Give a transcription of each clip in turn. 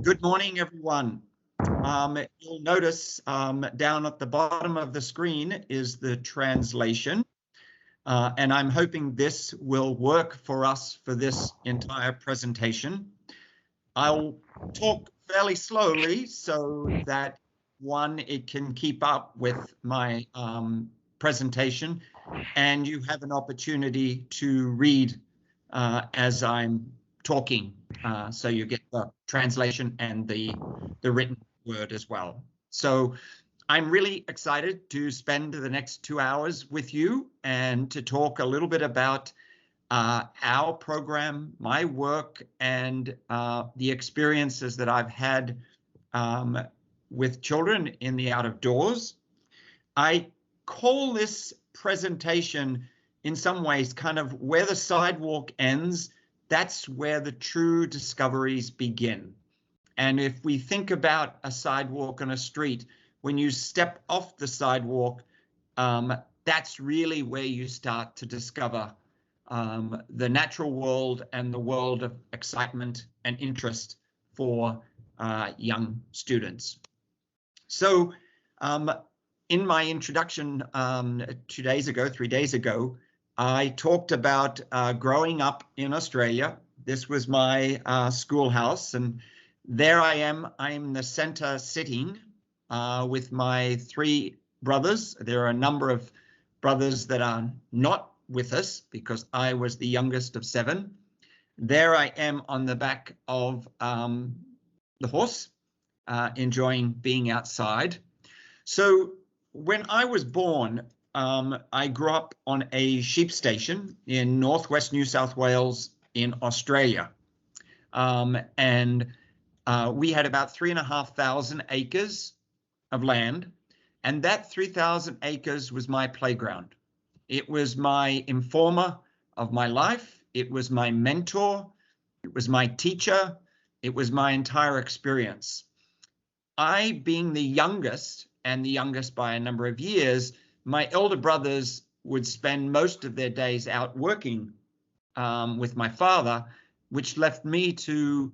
Good morning, everyone. You'll notice down at the bottom of the screen is the translation, and I'm hoping this will work for us for this entire presentation. I'll talk fairly slowly so that, one, it can keep up with my presentation, and you have an opportunity to read as I'm talking, so you get the translation and the written word as well. So I'm really excited to spend the next 2 hours with you and to talk a little bit about our program, my work, and the experiences that I've had with children in the out of doors. I call this presentation in some ways kind of where the sidewalk ends. That's where the true discoveries begin. And if we think about a sidewalk on a street, when you step off the sidewalk, that's really where you start to discover the natural world and the world of excitement and interest for young students. So in my introduction 3 days ago, I talked about growing up in Australia. This was my schoolhouse, and there I am. I'm in the center sitting with my 3 brothers. There are a number of brothers that are not with us because I was the youngest of 7. There I am on the back of the horse, enjoying being outside. So when I was born, I grew up on a sheep station in northwest New South Wales in Australia. And we had about 3,500 acres of land, and that 3,000 acres was my playground. It was my informer of my life. It was my mentor. It was my teacher. It was my entire experience. I, being the youngest, and the youngest by a number of years, my elder brothers would spend most of their days out working with my father, which left me to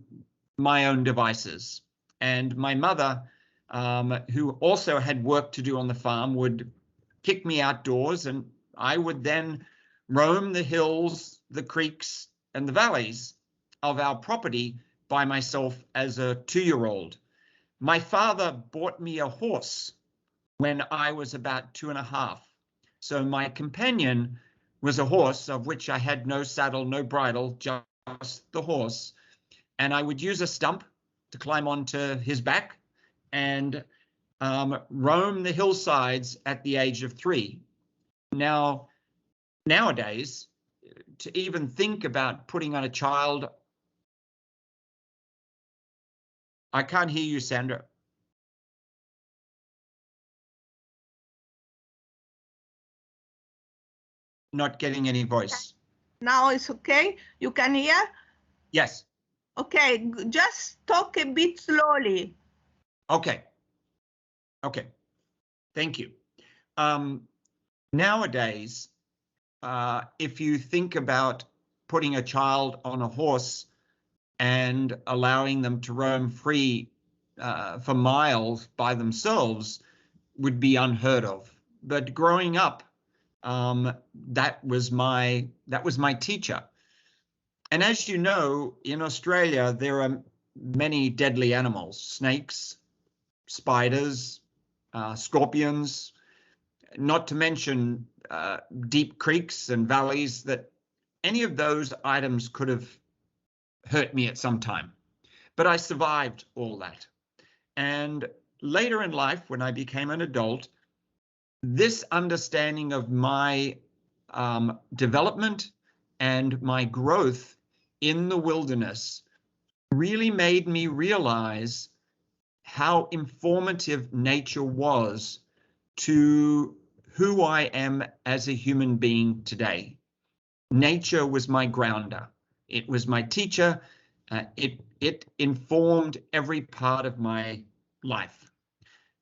my own devices. And my mother, who also had work to do on the farm, would kick me outdoors, and I would then roam the hills, the creeks, and the valleys of our property by myself as a 2-year-old. My father bought me a horse when I was about 2.5. So my companion was a horse of which I had no saddle, no bridle, just the horse. And I would use a stump to climb onto his back and roam the hillsides at the age of 3. Now, nowadays, to even think about putting on a child... I can't hear you, Sandra. Not getting any voice. Now it's okay? You can hear? Yes. Okay, just talk a bit slowly. Okay. Okay. Thank you. Nowadays, if you think about putting a child on a horse and allowing them to roam free for miles by themselves would be unheard of. But growing up, that was my teacher. And as you know, in Australia, there are many deadly animals: snakes, spiders, scorpions, not to mention deep creeks and valleys that any of those items could have hurt me at some time. But I survived all that. And later in life, when I became an adult, this understanding of my development and my growth in the wilderness really made me realize how informative nature was to who I am as a human being today. Nature was my grounder. It was my teacher. It informed every part of my life.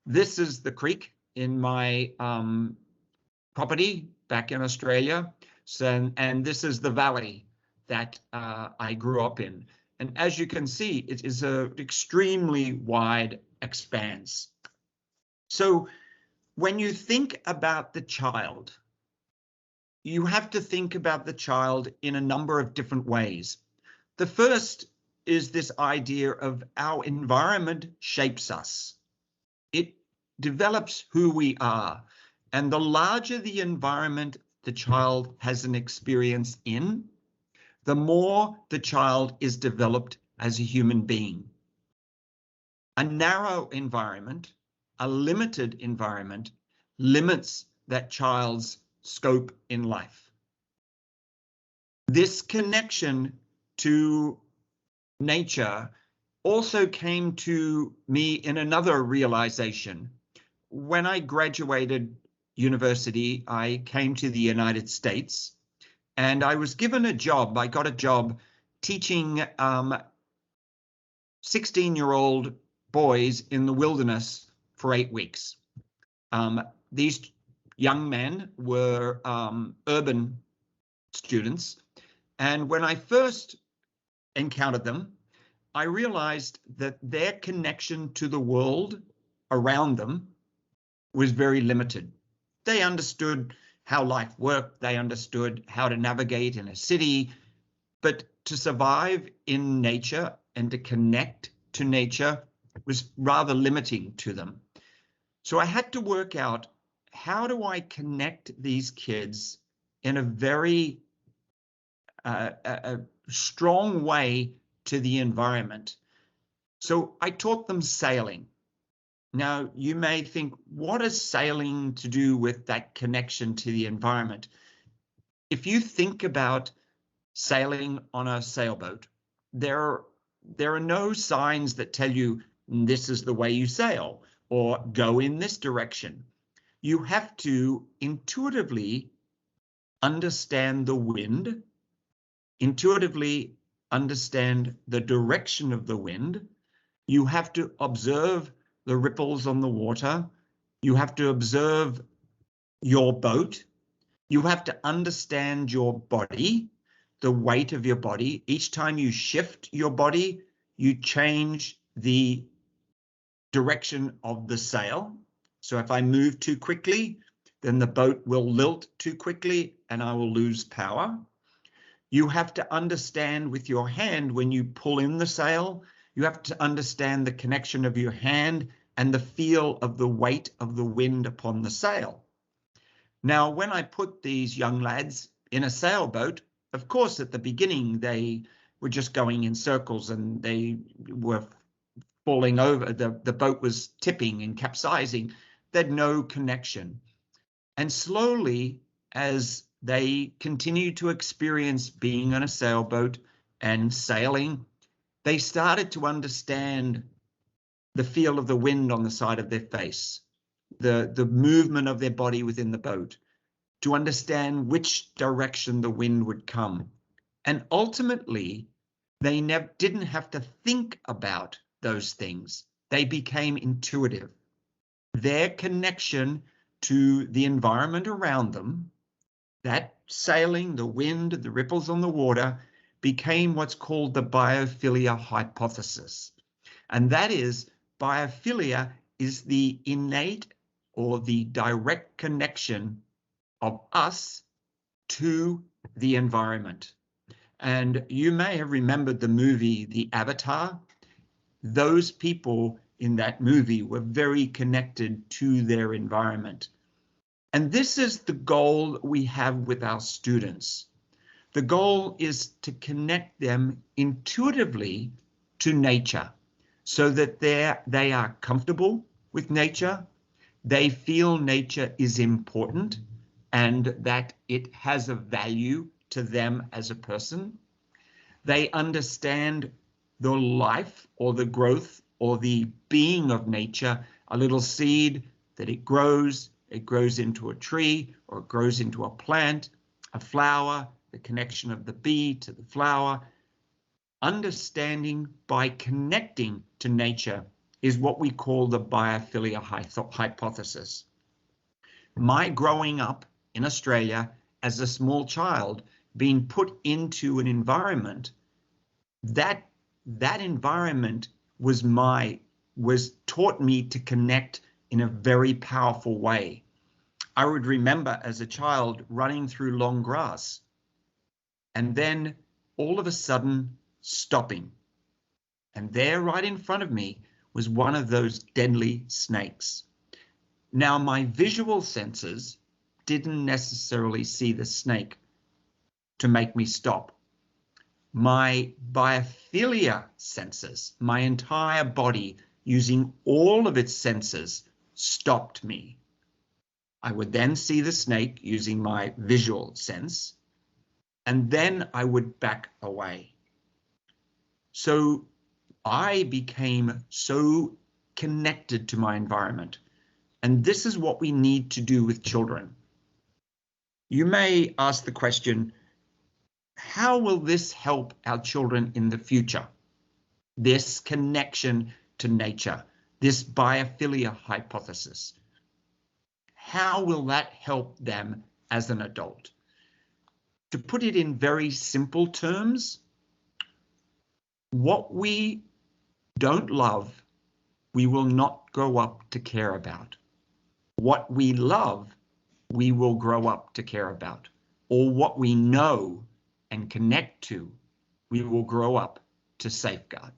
This is the creek in my property back in Australia. So, and this is the valley that I grew up in. And as you can see, it is an extremely wide expanse. So when you think about the child, you have to think about the child in a number of different ways. The first is this idea of our environment shapes us. It develops who we are. And the larger the environment the child has an experience in, the more the child is developed as a human being. A narrow environment, a limited environment, limits that child's scope in life. This connection to nature also came to me in another realization. When I graduated university, I came to the United States and I was given a job. I got a job teaching 16-year-old boys in the wilderness for 8 weeks. These young men were urban students. And when I first encountered them, I realized that their connection to the world around them was very limited. They understood how life worked, they understood how to navigate in a city, but to survive in nature and to connect to nature was rather limiting to them. So I had to work out, how do I connect these kids in a very strong way to the environment? So I taught them sailing. Now, you may think, what has sailing to do with that connection to the environment? If you think about sailing on a sailboat, there are no signs that tell you this is the way you sail or go in this direction. You have to intuitively understand the wind, intuitively understand the direction of the wind. You have to observe the ripples on the water. You have to observe your boat. You have to understand your body, the weight of your body. Each time you shift your body, you change the direction of the sail. So if I move too quickly, then the boat will lilt too quickly and I will lose power. You have to understand with your hand when you pull in the sail, you have to understand the connection of your hand and the feel of the weight of the wind upon the sail. Now, when I put these young lads in a sailboat, of course, at the beginning, they were just going in circles and they were falling over. The boat was tipping and capsizing. They had no connection. And slowly, as they continued to experience being on a sailboat and sailing, they started to understand the feel of the wind on the side of their face, the movement of their body within the boat, to understand which direction the wind would come. And ultimately, they didn't have to think about those things. They became intuitive. Their connection to the environment around them, that sailing, the wind, the ripples on the water, became what's called the biophilia hypothesis. And that is, biophilia is the innate or the direct connection of us to the environment. And you may have remembered the movie, The Avatar. Those people in that movie were very connected to their environment. And this is the goal we have with our students. The goal is to connect them intuitively to nature so that they are comfortable with nature, they feel nature is important and that it has a value to them as a person. They understand the life or the growth or the being of nature, a little seed that it grows into a tree or it grows into a plant, a flower, the connection of the bee to the flower. Understanding by connecting to nature is what we call the biophilia hypothesis. My growing up in Australia as a small child, being put into an environment that that environment was taught me to connect in a very powerful way. I would remember as a child running through long grass and then all of a sudden stopping. And there right in front of me was one of those deadly snakes. Now, my visual senses didn't necessarily see the snake to make me stop. My biophilia senses, my entire body using all of its senses, stopped me. I would then see the snake using my visual sense, and then I would back away. So I became so connected to my environment. And this is what we need to do with children. You may ask the question, how will this help our children in the future? This connection to nature, this biophilia hypothesis. How will that help them as an adult? To put it in very simple terms, what we don't love, we will not grow up to care about. What we love, we will grow up to care about. Or what we know and connect to, we will grow up to safeguard.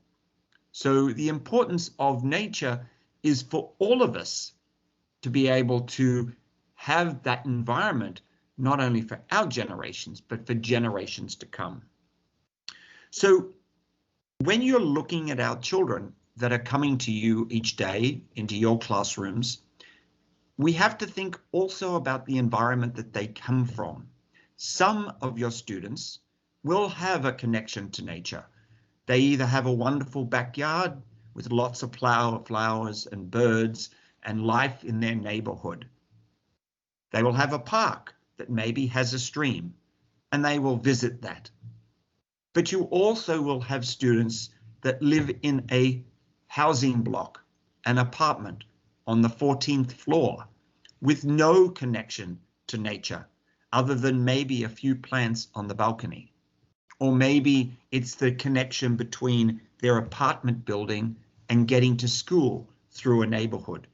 So the importance of nature is for all of us to be able to have that environment, not only for our generations, but for generations to come. So when you're looking at our children that are coming to you each day into your classrooms, we have to think also about the environment that they come from. Some of your students will have a connection to nature. They either have a wonderful backyard with lots of flowers and birds and life in their neighborhood. They will have a park that maybe has a stream, and they will visit that. But you also will have students that live in a housing block, an apartment on the 14th floor with no connection to nature other than maybe a few plants on the balcony. Or maybe it's the connection between their apartment building and getting to school through a neighborhood.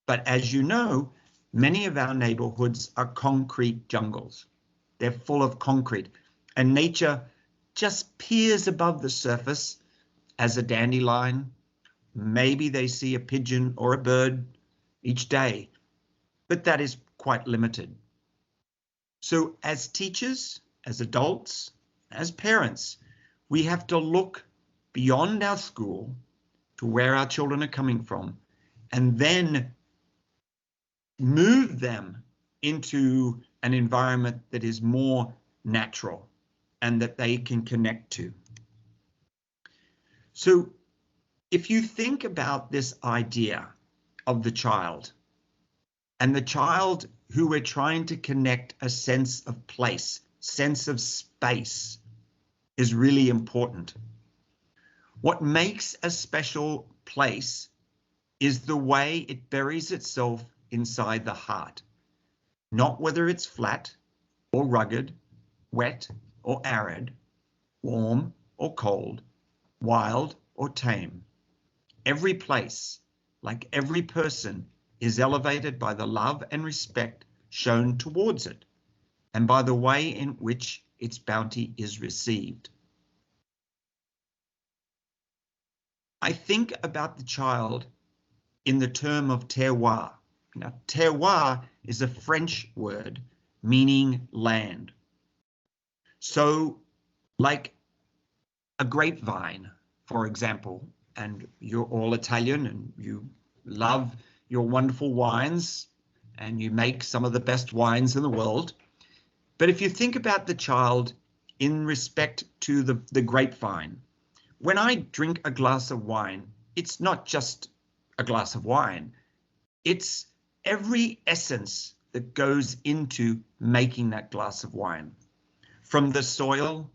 But as you know, many of our neighborhoods are concrete jungles. They're full of concrete, and nature just peers above the surface as a dandelion. Maybe they see a pigeon or a bird each day, but that is quite limited. So as teachers, as adults, as parents, we have to look beyond our school to where our children are coming from, and then move them into an environment that is more natural and that they can connect to. So if you think about this idea of the child, and the child who we're trying to connect a sense of place, sense of space, is really important. What makes a special place is the way it buries itself inside the heart, not whether it's flat or rugged, wet or arid, warm or cold, wild or tame. Every place, like every person, is elevated by the love and respect shown towards it, and by the way in which its bounty is received. I think about the child in the term of terroir. Now, terroir is a French word meaning land. So, like a grapevine, for example, and you're all Italian and you love your wonderful wines and you make some of the best wines in the world. But if you think about the child in respect to the grapevine, when I drink a glass of wine, it's not just a glass of wine. It's every essence that goes into making that glass of wine, from the soil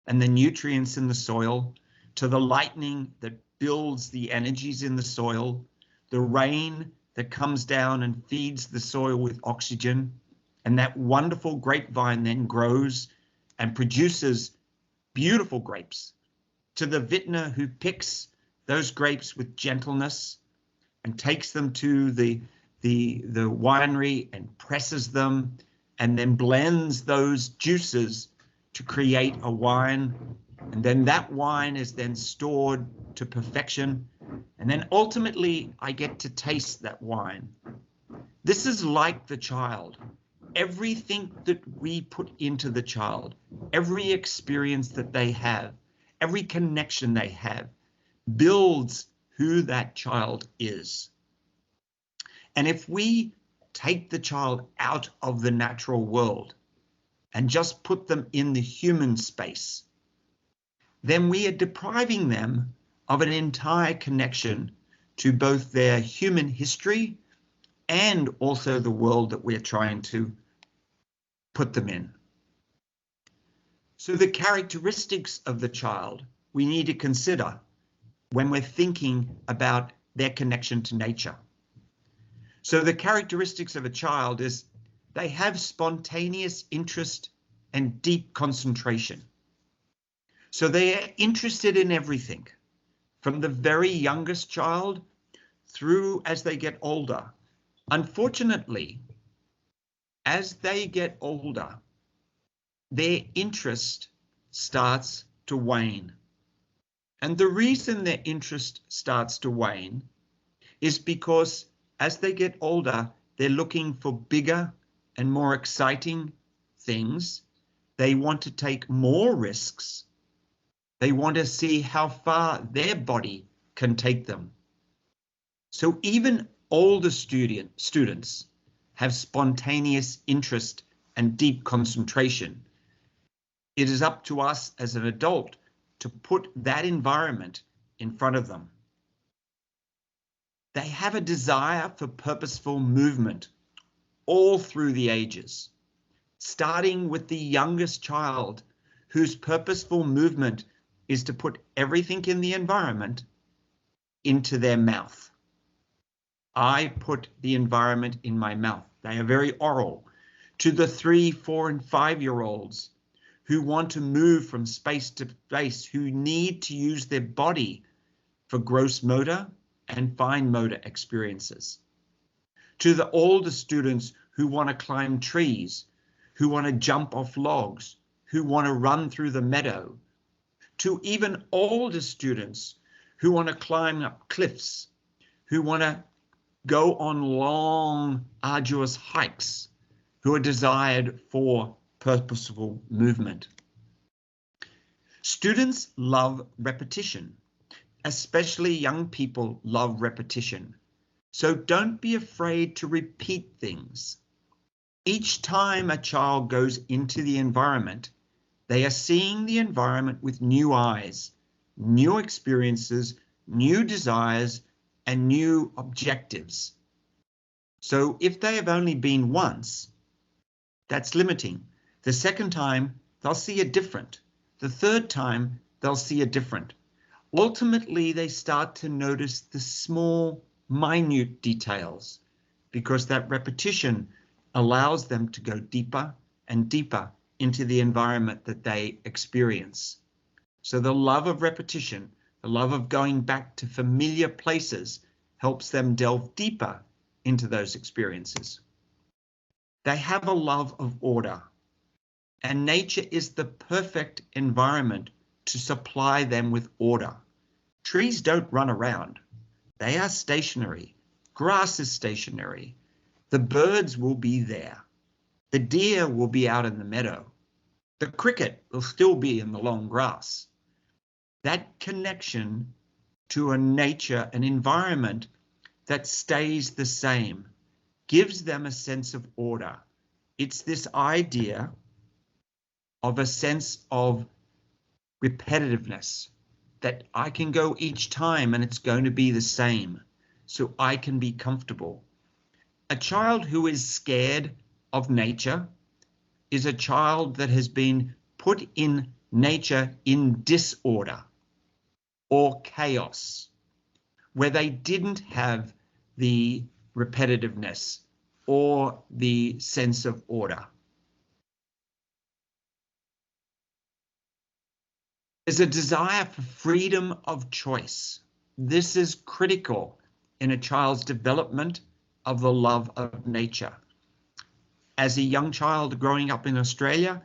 and the nutrients in the soil to the lightning that builds the energies in the soil, the rain that comes down and feeds the soil with oxygen, and that wonderful grapevine then grows and produces beautiful grapes to the vintner who picks those grapes with gentleness and takes them to the winery and presses them and then blends those juices to create a wine. And then that wine is then stored to perfection. And then ultimately I get to taste that wine. This is like the child. Everything that we put into the child, every experience that they have, every connection they have, builds who that child is. And if we take the child out of the natural world and just put them in the human space, then we are depriving them of an entire connection to both their human history and also the world that we're trying to put them in. So the characteristics of the child we need to consider when we're thinking about their connection to nature. So the characteristics of a child is they have spontaneous interest and deep concentration. So they are interested in everything, from the very youngest child through as they get older. Unfortunately, as they get older, their interest starts to wane. And the reason their interest starts to wane is because as they get older, they're looking for bigger and more exciting things. They want to take more risks. They want to see how far their body can take them. So even older students have spontaneous interest and deep concentration. It is up to us as an adult to put that environment in front of them. They have a desire for purposeful movement all through the ages, starting with the youngest child whose purposeful movement is to put everything in the environment into their mouth. I put the environment in my mouth. They are very oral. To the 3, 4, and 5-year-olds who want to move from space to space, who need to use their body for gross motor and fine motor experiences. To the older students who want to climb trees, who want to jump off logs, who want to run through the meadow. To even older students who want to climb up cliffs, who want to go on long, arduous hikes, who are desired for purposeful movement. Students love repetition, especially young people love repetition. So don't be afraid to repeat things. Each time a child goes into the environment, they are seeing the environment with new eyes, new experiences, new desires, and new objectives. So if they have only been once, that's limiting. The second time, they'll see a different. The third time, they'll see a different. Ultimately, they start to notice the small, minute details because that repetition allows them to go deeper and deeper into the environment that they experience. So the love of repetition, the love of going back to familiar places helps them delve deeper into those experiences. They have a love of order, and nature is the perfect environment to supply them with order. Trees don't run around. They are stationary. Grass is stationary. The birds will be there. The deer will be out in the meadow. The cricket will still be in the long grass. That connection to a nature, an environment that stays the same, gives them a sense of order. It's this idea of a sense of repetitiveness, that I can go each time and it's going to be the same, so I can be comfortable. A child who is scared of nature is a child that has been put in nature in disorder or chaos, where they didn't have the repetitiveness or the sense of order. There's a desire for freedom of choice. This is critical in a child's development of the love of nature. As a young child growing up in Australia,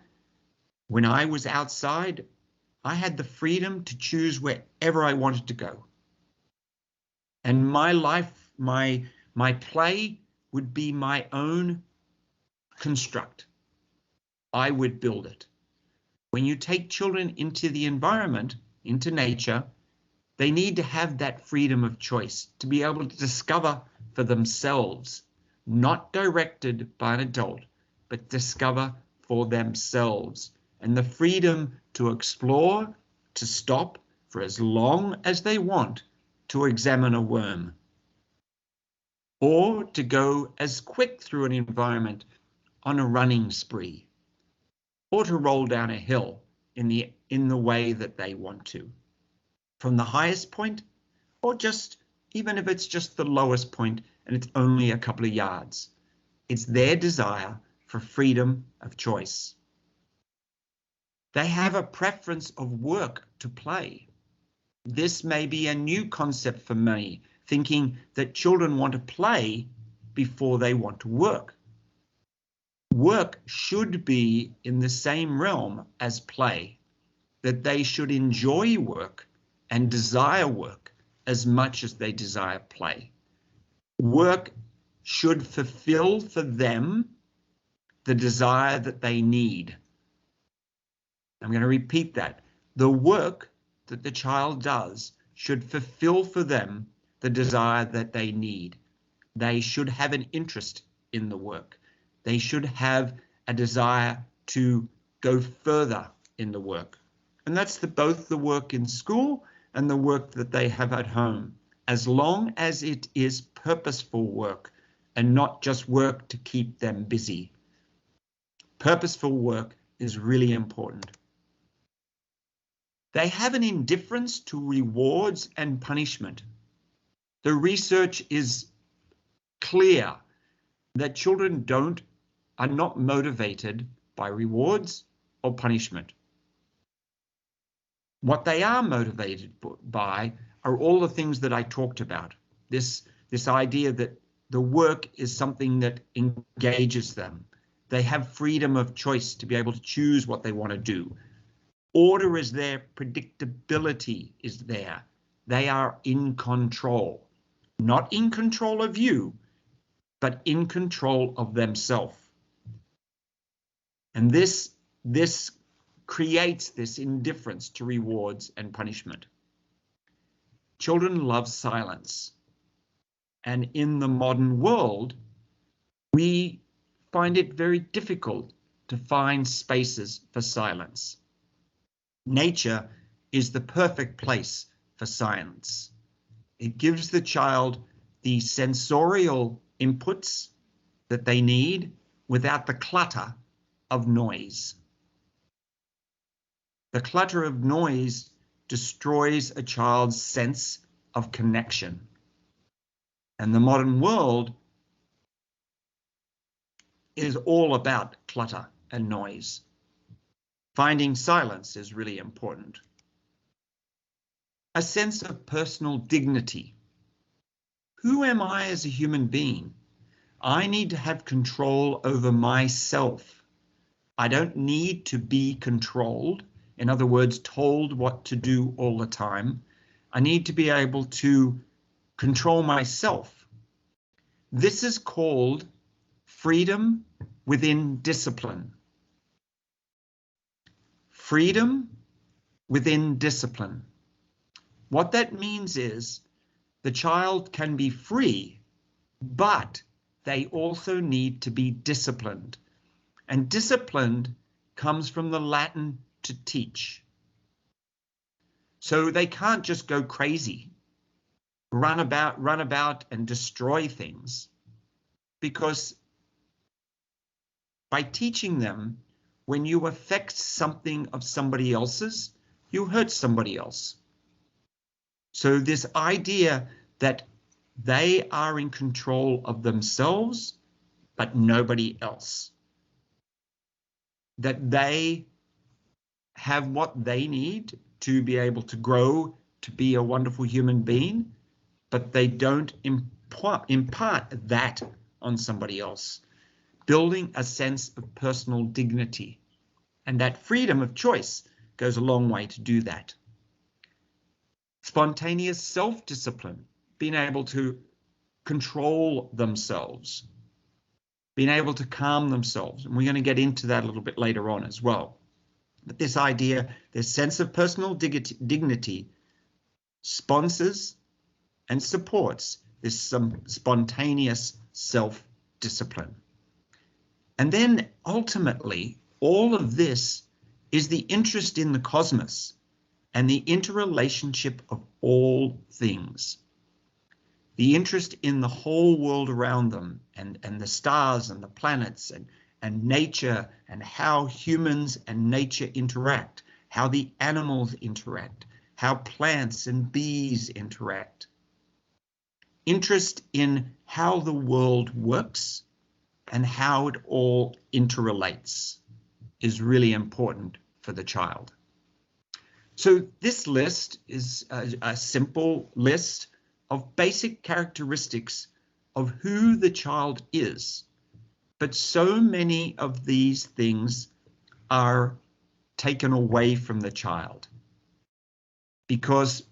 when I was outside, I had the freedom to choose wherever I wanted to go. And my life, my play would be my own construct. I would build it. When you take children into the environment, into nature, they need to have that freedom of choice to be able to discover for themselves, not directed by an adult, but discover for themselves. And the freedom to explore, to stop for as long as they want to examine a worm, or to go as quick through an environment on a running spree, or to roll down a hill in the way that they want to, from the highest point, or just even if it's just the lowest point and it's only a couple of yards. It's their desire for freedom of choice. They have a preference of work to play. This may be a new concept for many, thinking that children want to play before they want to work. Work should be in the same realm as play, that they should enjoy work and desire work as much as they desire play. Work should fulfill for them the desire that they need. I'm going to repeat that. The work that the child does should fulfill for them the desire that they need. They should have an interest in the work. They should have a desire to go further in the work. And that's both the work in school and the work that they have at home, as long as it is purposeful work and not just work to keep them busy. Purposeful work is really important. They have an indifference to rewards and punishment. The research is clear that children are not motivated by rewards or punishment. What they are motivated by are all the things that I talked about. This idea that the work is something that engages them. They have freedom of choice to be able to choose what they want to do. Order is there, predictability is there. They are in control, not in control of you, but in control of themselves. And this creates this indifference to rewards and punishment. Children love silence. And in the modern world, we find it very difficult to find spaces for silence. Nature is the perfect place for silence. It gives the child the sensorial inputs that they need without the clutter of noise. The clutter of noise destroys a child's sense of connection. And the modern world is all about clutter and noise. Finding silence is really important. A sense of personal dignity. Who am I as a human being? I need to have control over myself. I don't need to be controlled. In other words, told what to do all the time. I need to be able to control myself. This is called freedom within discipline. Freedom within discipline. What that means is the child can be free, but they also need to be disciplined. And disciplined comes from the Latin to teach. So they can't just go crazy, run about and destroy things, because by teaching them, when you affect something of somebody else's, you hurt somebody else. So this idea that they are in control of themselves, but nobody else. That they have what they need to be able to grow to be a wonderful human being, but they don't impart that on somebody else, building a sense of personal dignity. And that freedom of choice goes a long way to do that. Spontaneous self-discipline, being able to control themselves, being able to calm themselves. And we're going to get into that a little bit later on as well. But this idea, this sense of personal dignity sponsors and supports this spontaneous self-discipline. And then ultimately, all of this is the interest in the cosmos and the interrelationship of all things. The interest in the whole world around them and the stars and the planets and nature and how humans and nature interact, how the animals interact, how plants and bees interact. Interest in how the world works and how it all interrelates is really important for the child. So this list is a simple list of basic characteristics of who the child is. But so many of these things are taken away from the child because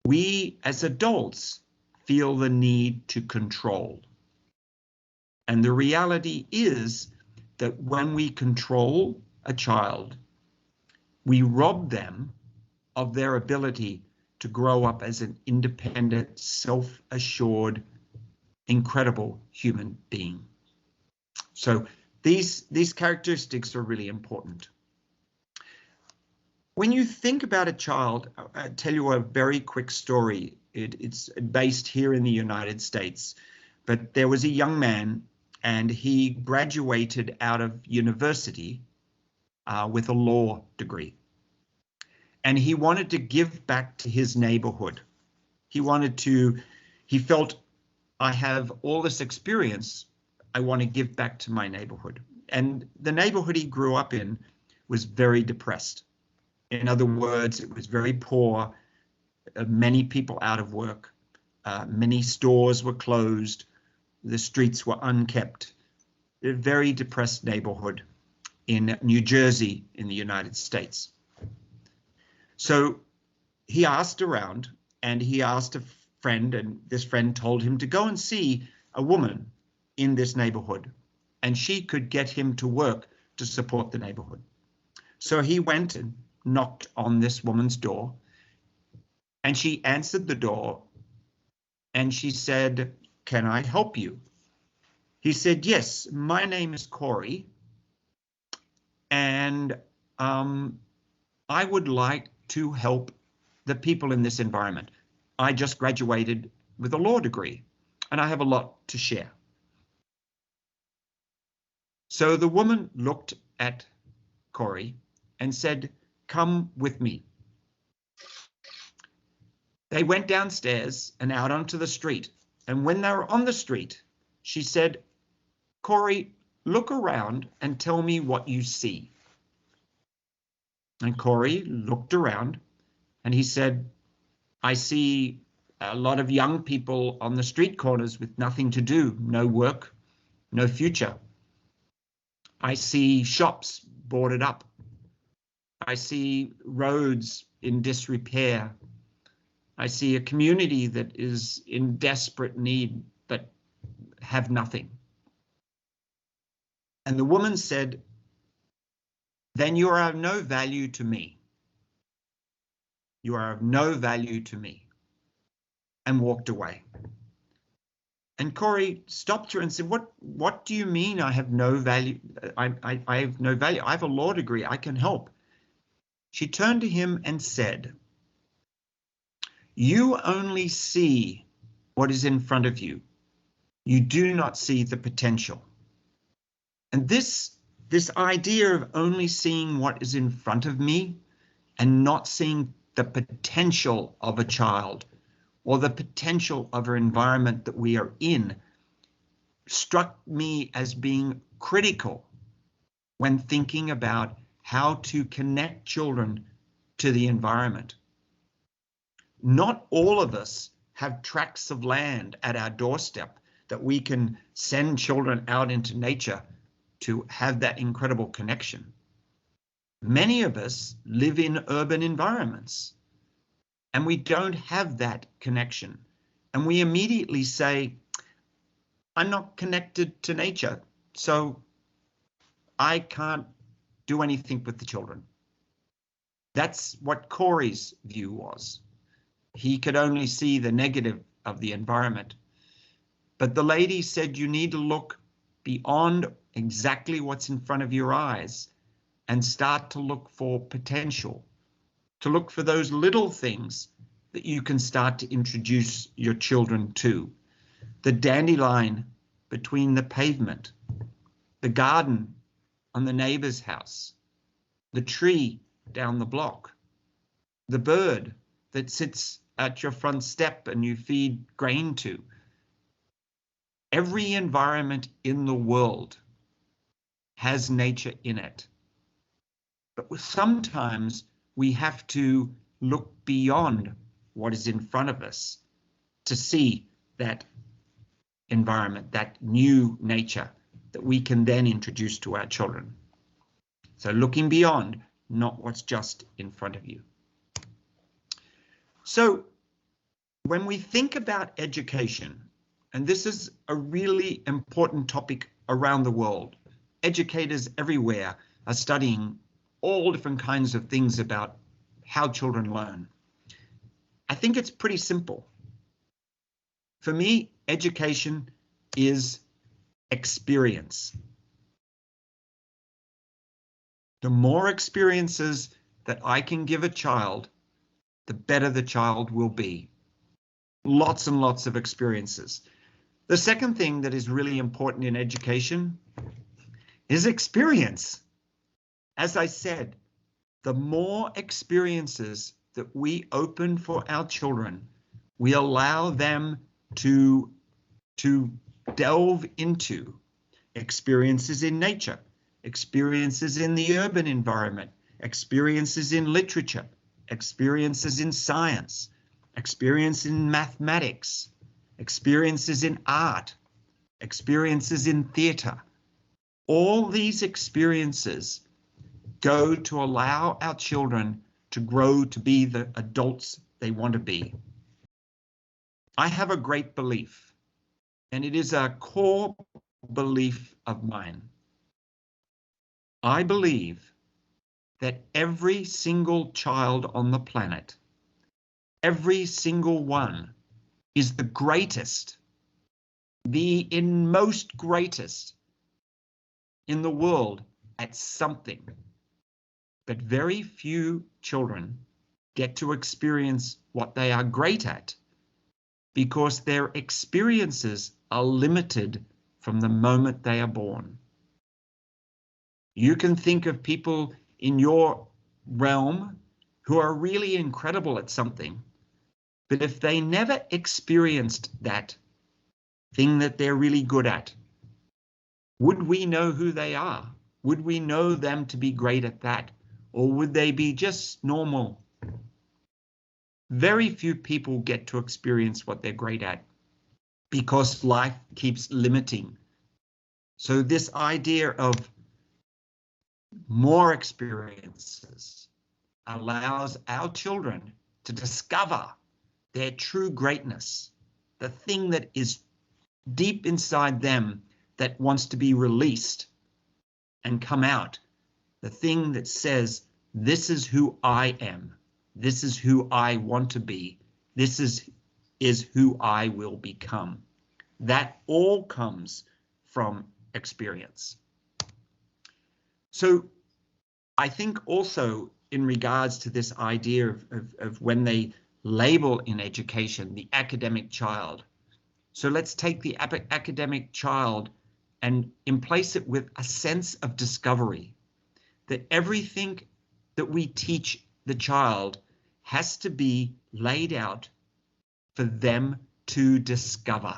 we as adults feel the need to control. And the reality is that when we control a child, we rob them of their ability to grow up as an independent, self-assured, incredible human being. So these characteristics are really important. When you think about a child, I'll tell you a very quick story. It's based here in the United States, but there was a young man and he graduated out of university with a law degree. And he wanted to give back to his neighborhood. He felt, I have all this experience, I want to give back to my neighborhood. And the neighborhood he grew up in was very depressed. In other words, it was very poor, many people out of work, many stores were closed, the streets were unkept. A very depressed neighborhood in New Jersey in the United States. So he asked around and he asked a friend, and this friend told him to go and see a woman in this neighborhood and she could get him to work to support the neighborhood. So he went and knocked on this woman's door and she answered the door and she said, "Can I help you?" He said, "Yes, my name is Corey and I would like to help the people in this environment. I just graduated with a law degree and I have a lot to share." So the woman looked at Corey and said, "Come with me." They went downstairs and out onto the street. And when they were on the street, she said, "Corey, look around and tell me what you see." And Corey looked around and he said, "I see a lot of young people on the street corners with nothing to do, no work, no future. I see shops boarded up. I see roads in disrepair. I see a community that is in desperate need but have nothing." And the woman said, "Then you are of no value to me. You are of no value to me," and walked away. And Corey stopped her and said, What do you mean I have no value? I have no value. I have a law degree. I can help." She turned to him and said, "You only see what is in front of you. You do not see the potential." And this idea of only seeing what is in front of me and not seeing the potential of a child or the potential of our environment that we are in struck me as being critical when thinking about how to connect children to the environment. Not all of us have tracts of land at our doorstep that we can send children out into nature to have that incredible connection. Many of us live in urban environments and we don't have that connection. And we immediately say, I'm not connected to nature, so I can't do anything with the children. That's what Corey's view was. He could only see the negative of the environment. But the lady said you need to look beyond exactly what's in front of your eyes and start to look for potential, to look for those little things that you can start to introduce your children to. The dandelion between the pavement, the garden on the neighbor's house, the tree down the block, the bird that sits at your front step and you feed grain to. Every environment in the world has nature in it. But sometimes we have to look beyond what is in front of us to see that environment, that new nature that we can then introduce to our children. So looking beyond, not what's just in front of you. So when we think about education, and this is a really important topic around the world, educators everywhere are studying all different kinds of things about how children learn. I think it's pretty simple. For me, education is experience. The more experiences that I can give a child, the better the child will be. Lots and lots of experiences. The second thing that is really important in education is experience. As I said, the more experiences that we open for our children, we allow them to delve into experiences in nature, experiences in the urban environment, experiences in literature, experiences in science, experience in mathematics, experiences in art, experiences in theatre. All these experiences go to allow our children to grow to be the adults they want to be. I have a great belief, and it is a core belief of mine. I believe that every single child on the planet, every single one, is the greatest, the most greatest in the world at something. But very few children get to experience what they are great at because their experiences are limited from the moment they are born. You can think of people in your realm who are really incredible at something, but if they never experienced that thing that they're really good at, would we know who they are? Would we know them to be great at that? Or would they be just normal? Very few people get to experience what they're great at because life keeps limiting. So this idea of more experiences allows our children to discover their true greatness, the thing that is deep inside them that wants to be released and come out, the thing that says, this is who I am, this is who I want to be, this is who I will become. That all comes from experience. So I think also in regards to this idea of when they label in education the academic child. So let's take the academic child and place it with a sense of discovery, that everything that we teach the child has to be laid out for them to discover.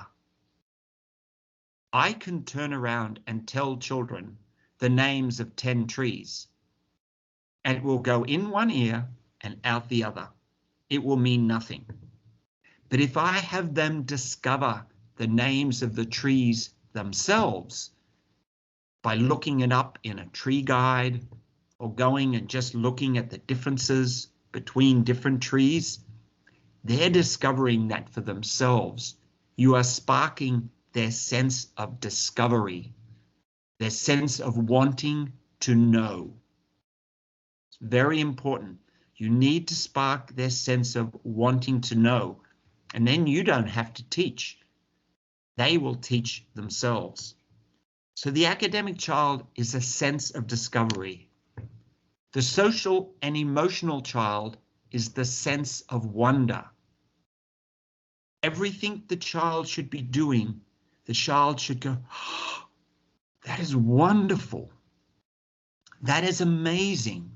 I can turn around and tell children the names of 10 trees, and it will go in one ear and out the other, it will mean nothing. But if I have them discover the names of the trees themselves by looking it up in a tree guide or going and just looking at the differences between different trees, they're discovering that for themselves. You are sparking their sense of discovery, their sense of wanting to know. It's very important. You need to spark their sense of wanting to know, and then you don't have to teach. They will teach themselves. So the academic child is a sense of discovery. The social and emotional child is the sense of wonder. Everything the child should be doing, the child should go, oh, that is wonderful. That is amazing.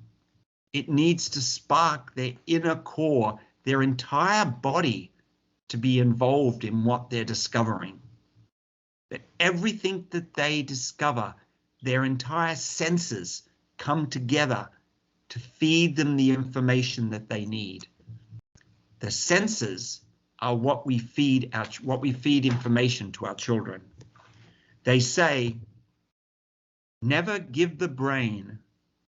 It needs to spark their inner core, their entire body to be involved in what they're discovering. That everything that they discover, their entire senses come together to feed them the information that they need. The senses are what we feed information to our children. They say, never give the brain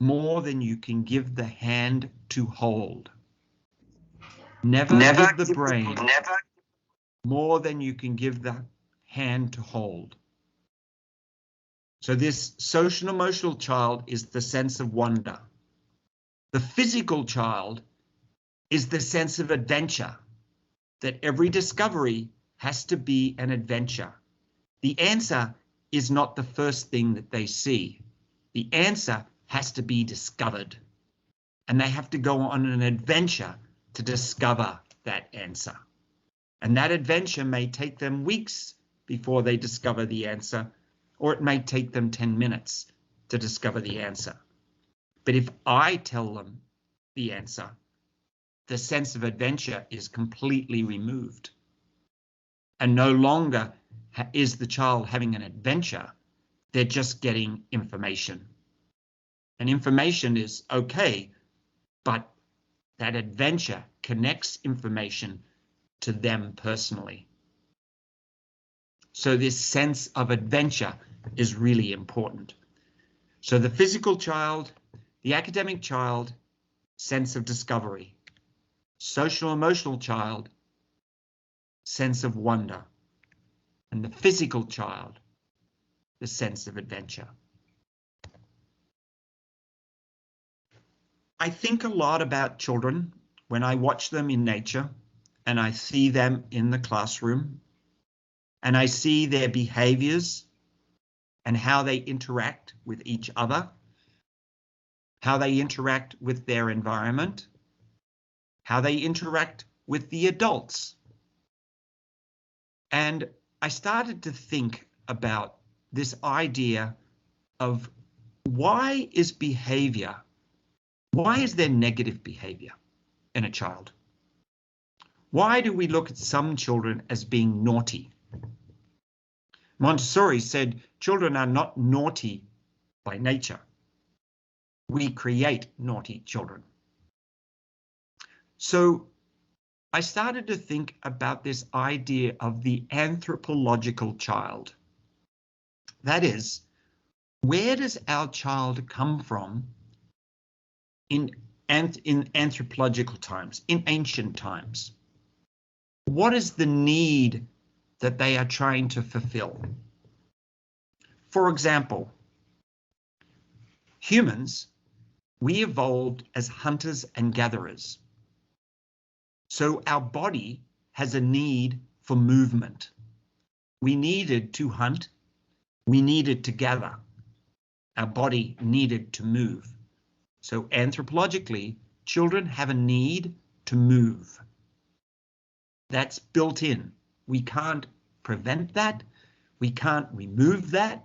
more than you can give the hand to hold. Never give the brain more than you can give the hand to hold. So this social emotional child is the sense of wonder. The physical child is the sense of adventure, that every discovery has to be an adventure. The answer is not the first thing that they see. The answer has to be discovered, and they have to go on an adventure to discover that answer. And that adventure may take them weeks before they discover the answer, or it may take them 10 minutes to discover the answer. But if I tell them the answer, the sense of adventure is completely removed. And no longer is the child having an adventure, they're just getting information. And information is okay, but that adventure connects information to them personally. So this sense of adventure is really important. So the physical child, the academic child, sense of discovery. Social emotional child, sense of wonder. And the physical child, the sense of adventure. I think a lot about children when I watch them in nature and I see them in the classroom and I see their behaviors and how they interact with each other, how they interact with their environment, how they interact with the adults. And I started to think about this idea of why is there negative behavior in a child? Why do we look at some children as being naughty? Montessori said children are not naughty by nature. We create naughty children. So I started to think about this idea of the anthropological child. That is, where does our child come from in anthropological times, in ancient times? What is the need that they are trying to fulfill? For example, humans, we evolved as hunters and gatherers. So our body has a need for movement. We needed to hunt. We needed to gather. Our body needed to move. So anthropologically, children have a need to move. That's built in. We can't prevent that. We can't remove that.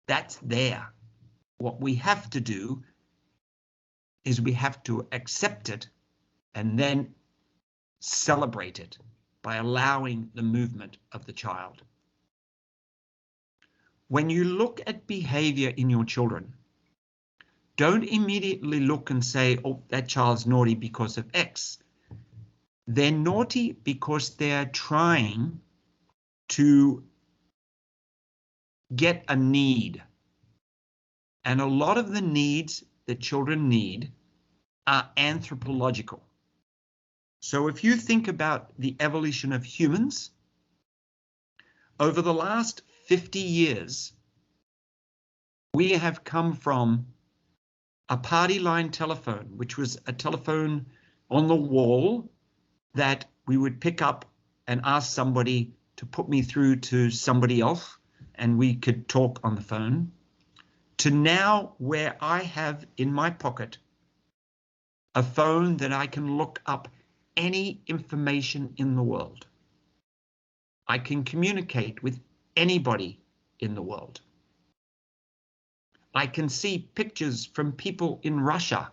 That's there. What we have to do is we have to accept it and then celebrate it by allowing the movement of the child. When you look at behavior in your children, don't immediately look and say, oh, that child's naughty because of X. They're naughty because they're trying to get a need. And a lot of the needs that children need are anthropological. So if you think about the evolution of humans, over the last 50 years, we have come from a party line telephone, which was a telephone on the wall that we would pick up and ask somebody to put me through to somebody else, and we could talk on the phone, to now where I have in my pocket a phone that I can look up any information in the world. I can communicate with anybody in the world. I can see pictures from people in Russia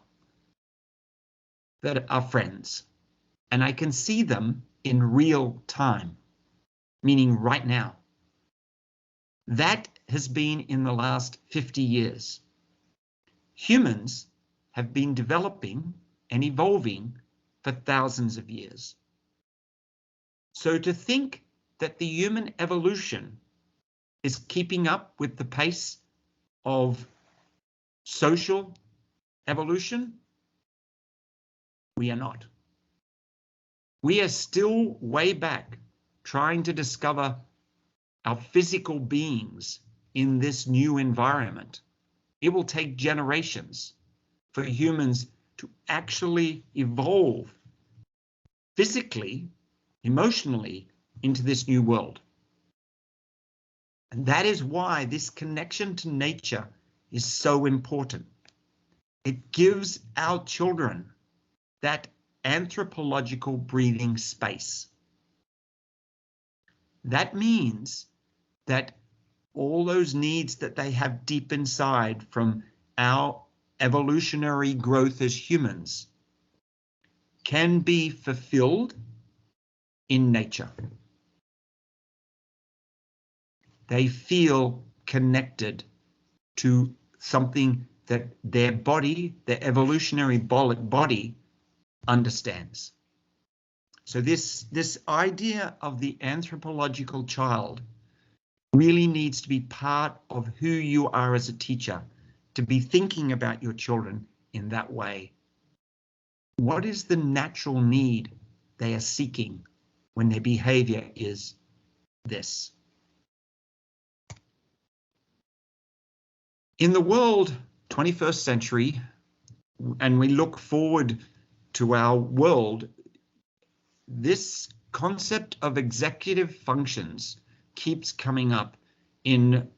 that are friends, and I can see them in real time, meaning right now. That has been in the last 50 years. Humans have been developing and evolving for thousands of years. So to think that the human evolution is keeping up with the pace of social evolution, we are not. We are still way back trying to discover our physical beings in this new environment. It will take generations for humans to actually evolve physically, emotionally into this new world. And that is why this connection to nature is so important. It gives our children that anthropological breathing space. That means that all those needs that they have deep inside from our evolutionary growth as humans can be fulfilled in nature. They feel connected to something that their body, their evolutionary body, understands. So this idea of the anthropological child really needs to be part of who you are as a teacher, to be thinking about your children in that way. What is the natural need they are seeking when their behavior is this? In the world, 21st century, and we look forward to our world, this concept of executive functions keeps coming up in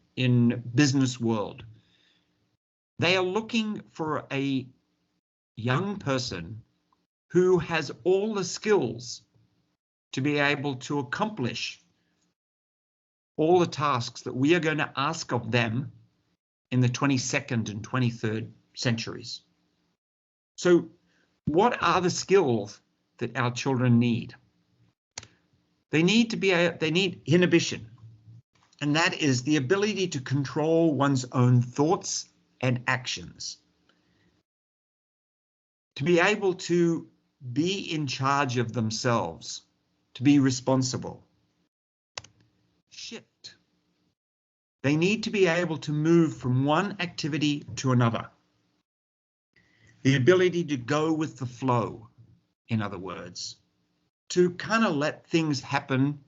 business world. They are looking for a young person who has all the skills to be able to accomplish all the tasks that we are going to ask of them in the 22nd and 23rd centuries. So what are the skills that our children need? They need inhibition, and that is the ability to control one's own thoughts and actions. To be able to be in charge of themselves, to be responsible. Shift. They need to be able to move from one activity to another. The ability to go with the flow, in other words, to kind of let things happen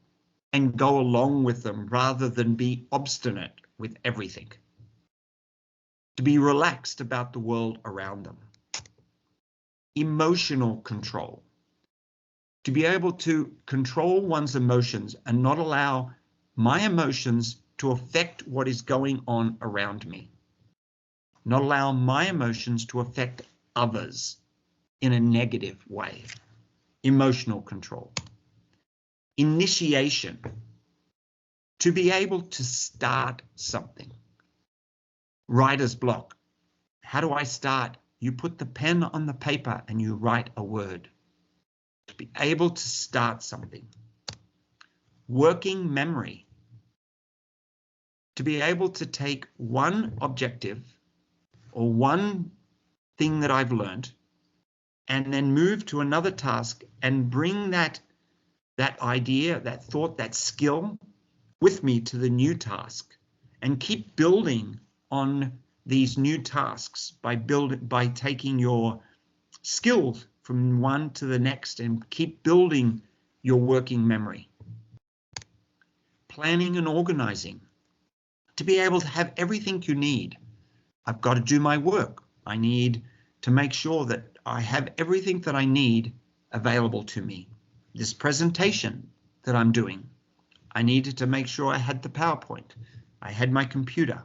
and go along with them rather than be obstinate with everything. To be relaxed about the world around them. Emotional control. To be able to control one's emotions and not allow my emotions to affect what is going on around me. Not allow my emotions to affect others in a negative way. Emotional control. Initiation. To be able to start something. Writer's block. How do I start? You put the pen on the paper and you write a word. To be able to start something. Working memory. To be able to take one objective or one thing that I've learned and then move to another task and bring that idea, that thought, that skill with me to the new task and keep building on these new tasks by taking your skills from one to the next and keep building your working memory. Planning and organizing to be able to have everything you need. I've got to do my work. I need to make sure that I have everything that I need available to me. This presentation that I'm doing, I needed to make sure I had the PowerPoint. I had my computer.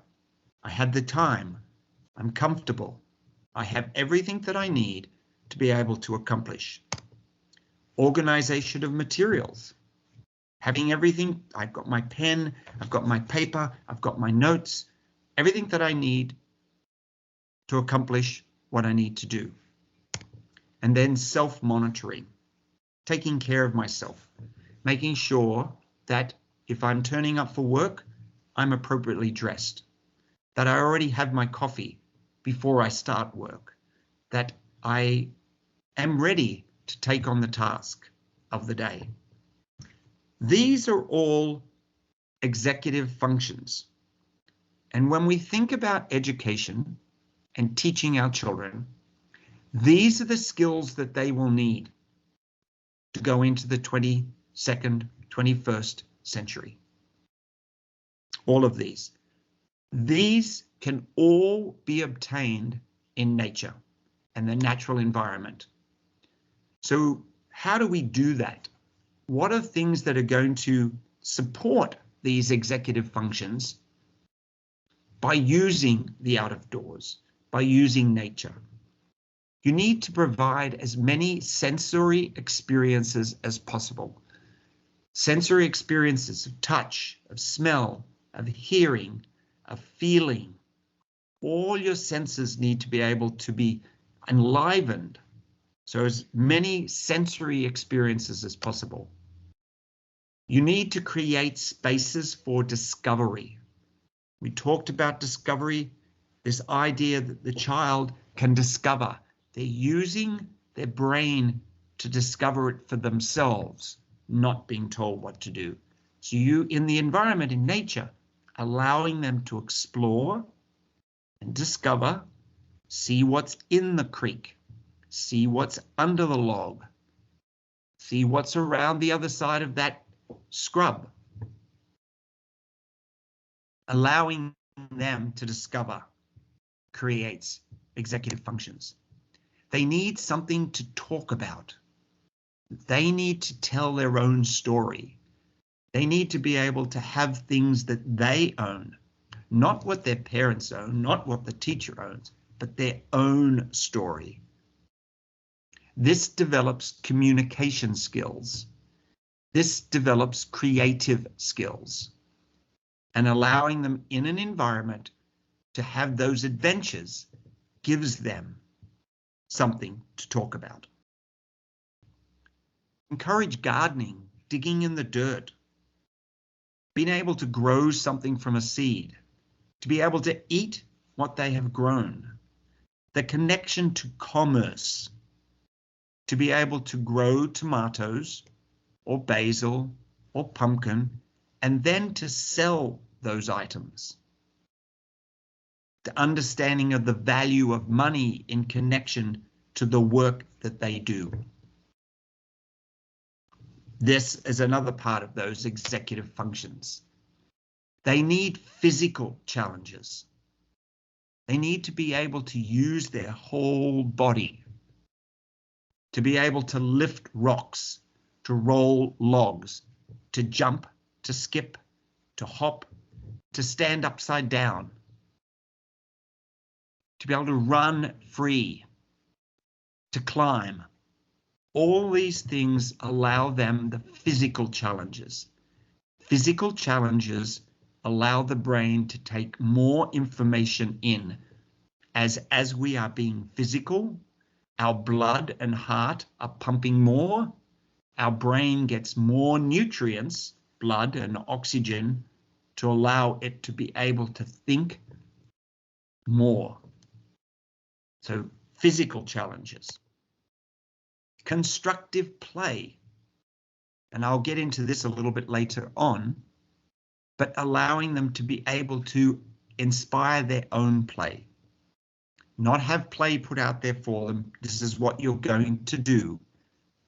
I had the time. I'm comfortable. I have everything that I need to be able to accomplish. Organization of materials. Having everything, I've got my pen, I've got my paper, I've got my notes, everything that I need to accomplish what I need to do. And then self-monitoring, taking care of myself, making sure that if I'm turning up for work, I'm appropriately dressed, that I already have my coffee before I start work, that I am ready to take on the task of the day. These are all executive functions. And when we think about education and teaching our children, these are the skills that they will need to go into the 22nd, 21st century. All of these. These can all be obtained in nature and the natural environment. So how do we do that? What are things that are going to support these executive functions by using the out of doors, by using nature? You need to provide as many sensory experiences as possible. Sensory experiences of touch, of smell, of hearing, of feeling. All your senses need to be able to be enlivened. So as many sensory experiences as possible. You need to create spaces for discovery. We talked about discovery, this idea that the child can discover. They're using their brain to discover it for themselves, not being told what to do. So you, in the environment, in nature, allowing them to explore and discover, see what's in the creek, see what's under the log, see what's around the other side of that scrub. Allowing them to discover creates executive functions. They need something to talk about. They need to tell their own story. They need to be able to have things that they own, not what their parents own, not what the teacher owns, but their own story. This develops communication skills. This develops creative skills, and allowing them in an environment to have those adventures gives them something to talk about. Encourage gardening, digging in the dirt, being able to grow something from a seed, to be able to eat what they have grown, the connection to commerce, to be able to grow tomatoes or basil or pumpkin, and then to sell those items. The understanding of the value of money in connection to the work that they do. This is another part of those executive functions. They need physical challenges. They need to be able to use their whole body, to be able to lift rocks, to roll logs, to jump, to skip, to hop, to stand upside down, to be able to run free, to climb. All these things allow them the physical challenges. Physical challenges allow the brain to take more information in. As we are being physical, our blood and heart are pumping more, our brain gets more nutrients, blood and oxygen, to allow it to be able to think more. So physical challenges, constructive play, and I'll get into this a little bit later on, but allowing them to be able to inspire their own play, not have play put out there for them. This is what you're going to do.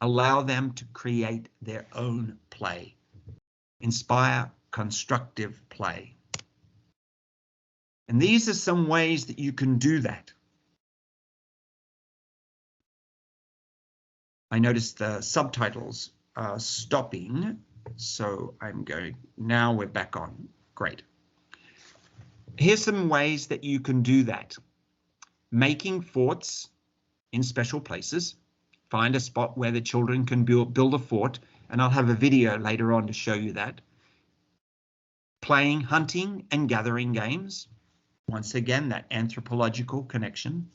Allow them to create their own play. Inspire constructive play. And these are some ways that you can do that. I noticed the subtitles are stopping, so I'm going, now we're back on. Great. Here's some ways that you can do that. Making forts in special places. Find a spot where the children can build a fort, and I'll have a video later on to show you that. Playing hunting and gathering games. Once again, that anthropological connection.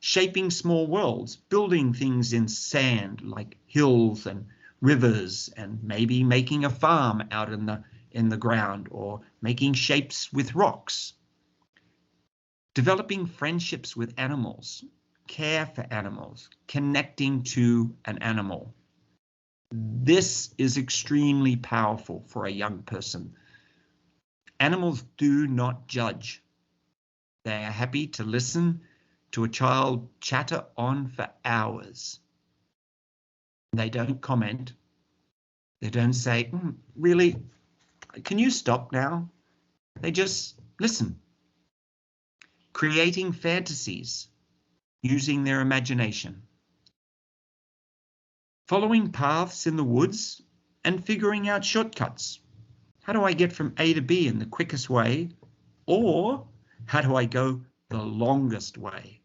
Shaping small worlds, building things in sand like hills and rivers, and maybe making a farm out in the ground, or making shapes with rocks. Developing friendships with animals, care for animals, connecting to an animal. This is extremely powerful for a young person. Animals do not judge. They are happy to listen to a child chatter on for hours. They don't comment. They don't say, really, can you stop now? They just listen. Creating fantasies, using their imagination. Following paths in the woods and figuring out shortcuts. How do I get from A to B in the quickest way? Or how do I go the longest way?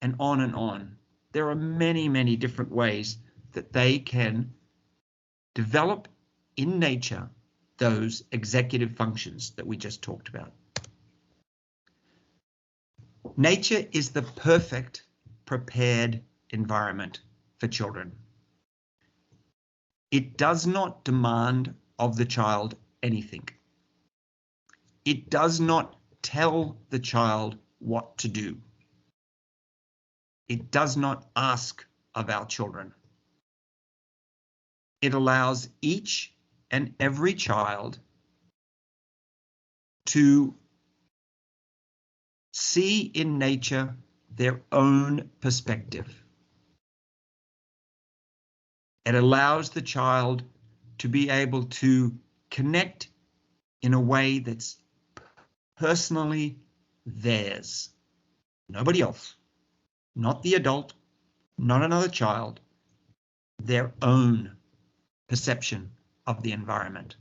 And on and on. There are many, many different ways that they can develop in nature those executive functions that we just talked about. Nature is the perfect prepared environment for children. It does not demand of the child anything. It does not tell the child what to do. It does not ask of our children. It allows each and every child to see in nature their own perspective. It allows the child to be able to connect in a way that's personally theirs. Nobody else, not the adult, not another child, their own perception of the environment.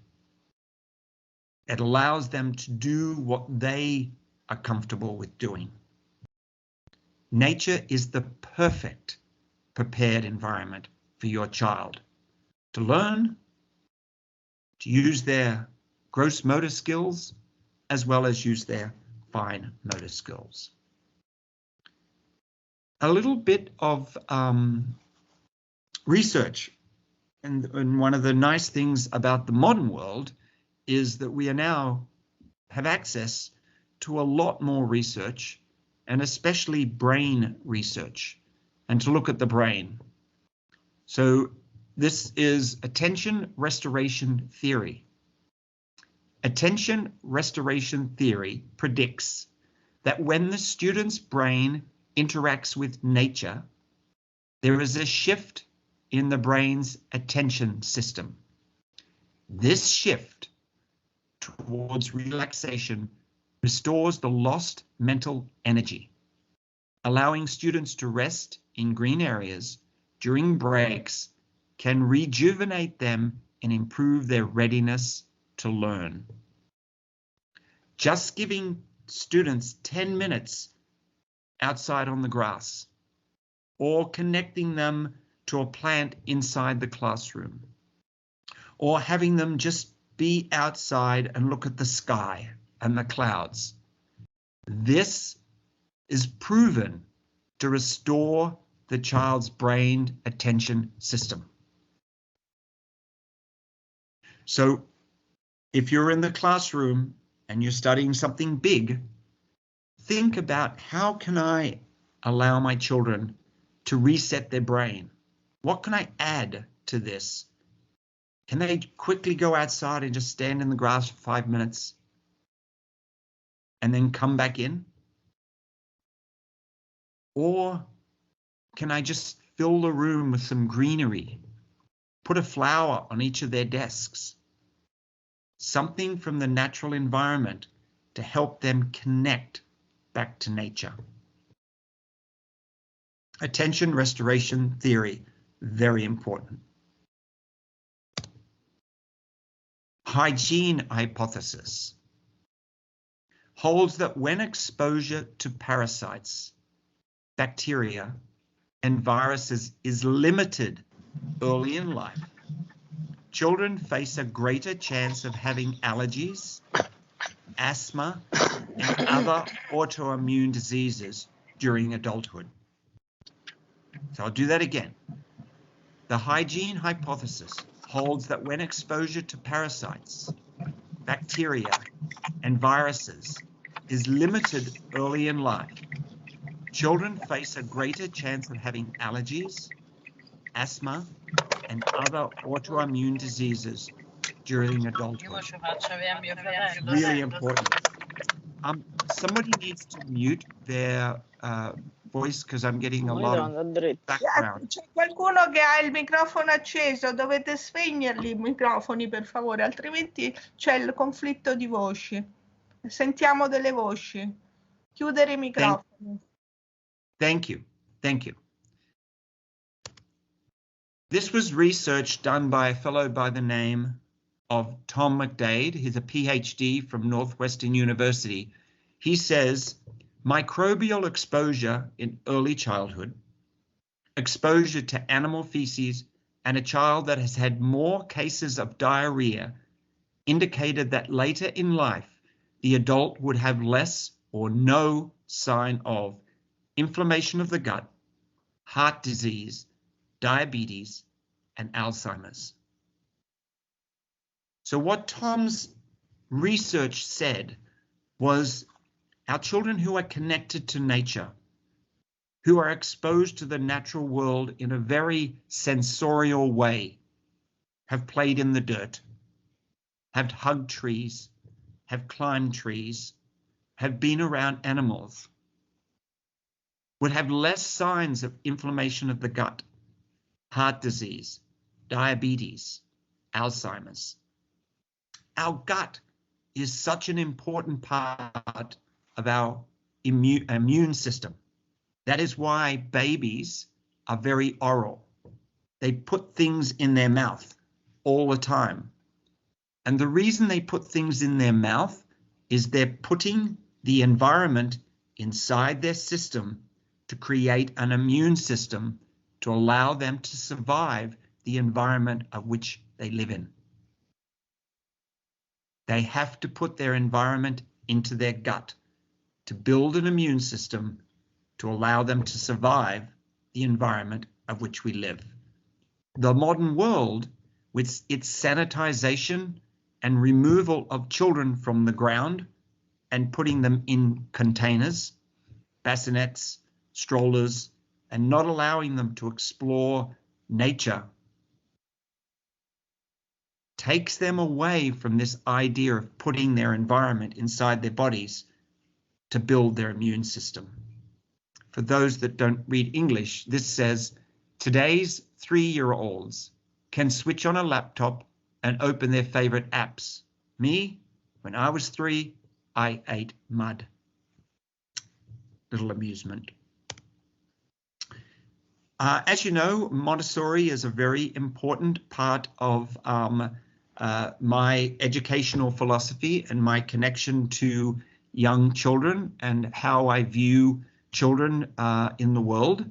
It allows them to do what they are comfortable with doing. Nature is the perfect prepared environment for your child to learn, to use their gross motor skills, as well as use their fine motor skills. A little bit of research, and one of the nice things about the modern world is that we are now have access to a lot more research, and especially brain research, and to look at the brain. So this is attention restoration theory. Attention restoration theory predicts that when the student's brain interacts with nature, there is a shift in the brain's attention system. This shift towards relaxation restores the lost mental energy, allowing students to rest in green areas during breaks can rejuvenate them and improve their readiness to learn. Just giving students 10 minutes outside on the grass, or connecting them to a plant inside the classroom, or having them just be outside and look at the sky and the clouds. This is proven to restore the child's brain attention system. So if you're in the classroom and you're studying something big, think about how can I allow my children to reset their brain? What can I add to this? Can they quickly go outside and just stand in the grass for 5 minutes and then come back in? Or can I just fill the room with some greenery, put a flower on each of their desks, something from the natural environment to help them connect back to nature? Attention restoration theory, very important. Hygiene hypothesis holds that when exposure to parasites, bacteria, and viruses is limited early in life, children face a greater chance of having allergies, asthma, and other autoimmune diseases during adulthood. So I'll do that again. The hygiene hypothesis holds that when exposure to parasites, bacteria, and viruses is limited early in life, children face a greater chance of having allergies, asthma, and other autoimmune diseases during adulthood. Really important. Somebody needs to mute their voice because I'm getting a lot of background. C'è qualcuno che ha il microfono acceso, dovete spegnerli i microfoni per favore, altrimenti c'è il conflitto di voci. Sentiamo delle voci. Chiudere i microfoni. Thank you. Thank you. This was research done by a fellow by the name of Tom McDade. He's a PhD from Northwestern University. He says microbial exposure in early childhood, exposure to animal feces, and a child that has had more cases of diarrhea indicated that later in life, the adult would have less or no sign of inflammation of the gut, heart disease, diabetes, and Alzheimer's. So what Tom's research said was our children who are connected to nature, who are exposed to the natural world in a very sensorial way, have played in the dirt, have hugged trees, have climbed trees, have been around animals, would have less signs of inflammation of the gut, heart disease, diabetes, Alzheimer's. Our gut is such an important part of our immune system. That is why babies are very oral. They put things in their mouth all the time. And the reason they put things in their mouth is they're putting the environment inside their system to create an immune system to allow them to survive the environment of which they live in. They have to put their environment into their gut to build an immune system to allow them to survive the environment of which we live. The modern world, with its sanitization and removal of children from the ground and putting them in containers, bassinets, strollers, and not allowing them to explore nature, takes them away from this idea of putting their environment inside their bodies to build their immune system. For those that don't read English, this says, today's 3-year-olds can switch on a laptop and open their favorite apps. Me, when I was 3, I ate mud. Little amusement. As you know, Montessori is a very important part of my educational philosophy and my connection to young children and how I view children in the world.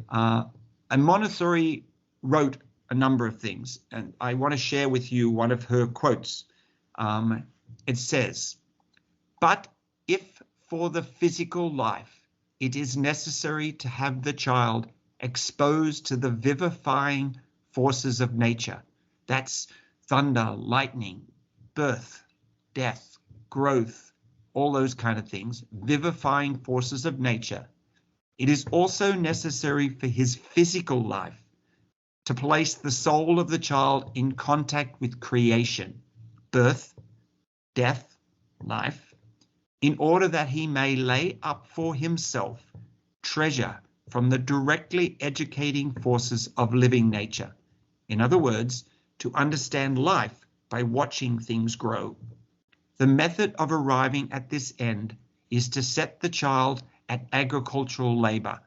And Montessori wrote a number of things, and I want to share with you one of her quotes. It says, "But if for the physical life it is necessary to have the child exposed to the vivifying forces of nature," that's thunder, lightning, birth, death, growth, all those kind of things, vivifying forces of nature, It is also necessary for his physical life to place the soul of the child in contact with creation, birth, death, life, in order that he may lay up for himself treasure from the directly educating forces of living nature. In other words, to understand life by watching things grow. The method of arriving at this end is to set the child at agricultural labor.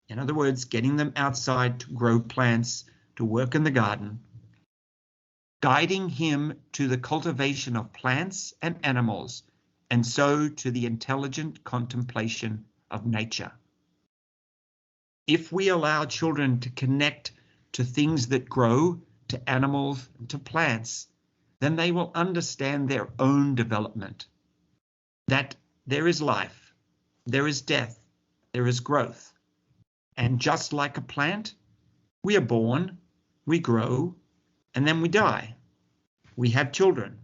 In other words, getting them outside to grow plants, to work in the garden, guiding him to the cultivation of plants and animals, and so to the intelligent contemplation of nature. If we allow children to connect to things that grow, to animals, and to plants, then they will understand their own development, that there is life, there is death, there is growth. And just like a plant, we are born, we grow, and then we die. We have children,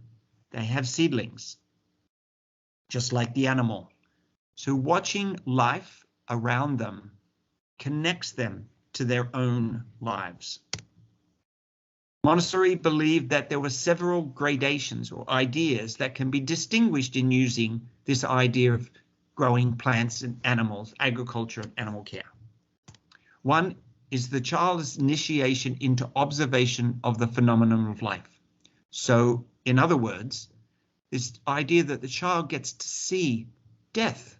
they have seedlings, just like the animal. So watching life around them connects them to their own lives. Montessori believed that there were several gradations or ideas that can be distinguished in using this idea of growing plants and animals, agriculture and animal care. One is the child's initiation into observation of the phenomenon of life. So, in other words, this idea that the child gets to see death.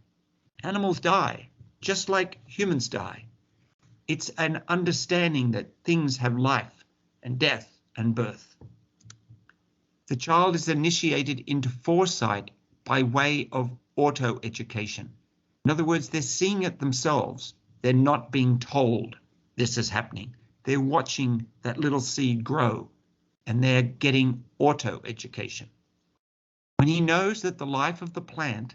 Animals die, just like humans die. It's an understanding that things have life and death and birth. The child is initiated into foresight by way of auto-education. In other words, they're seeing it themselves. They're not being told this is happening. They're watching that little seed grow, and they're getting auto-education. When he knows that the life of the plant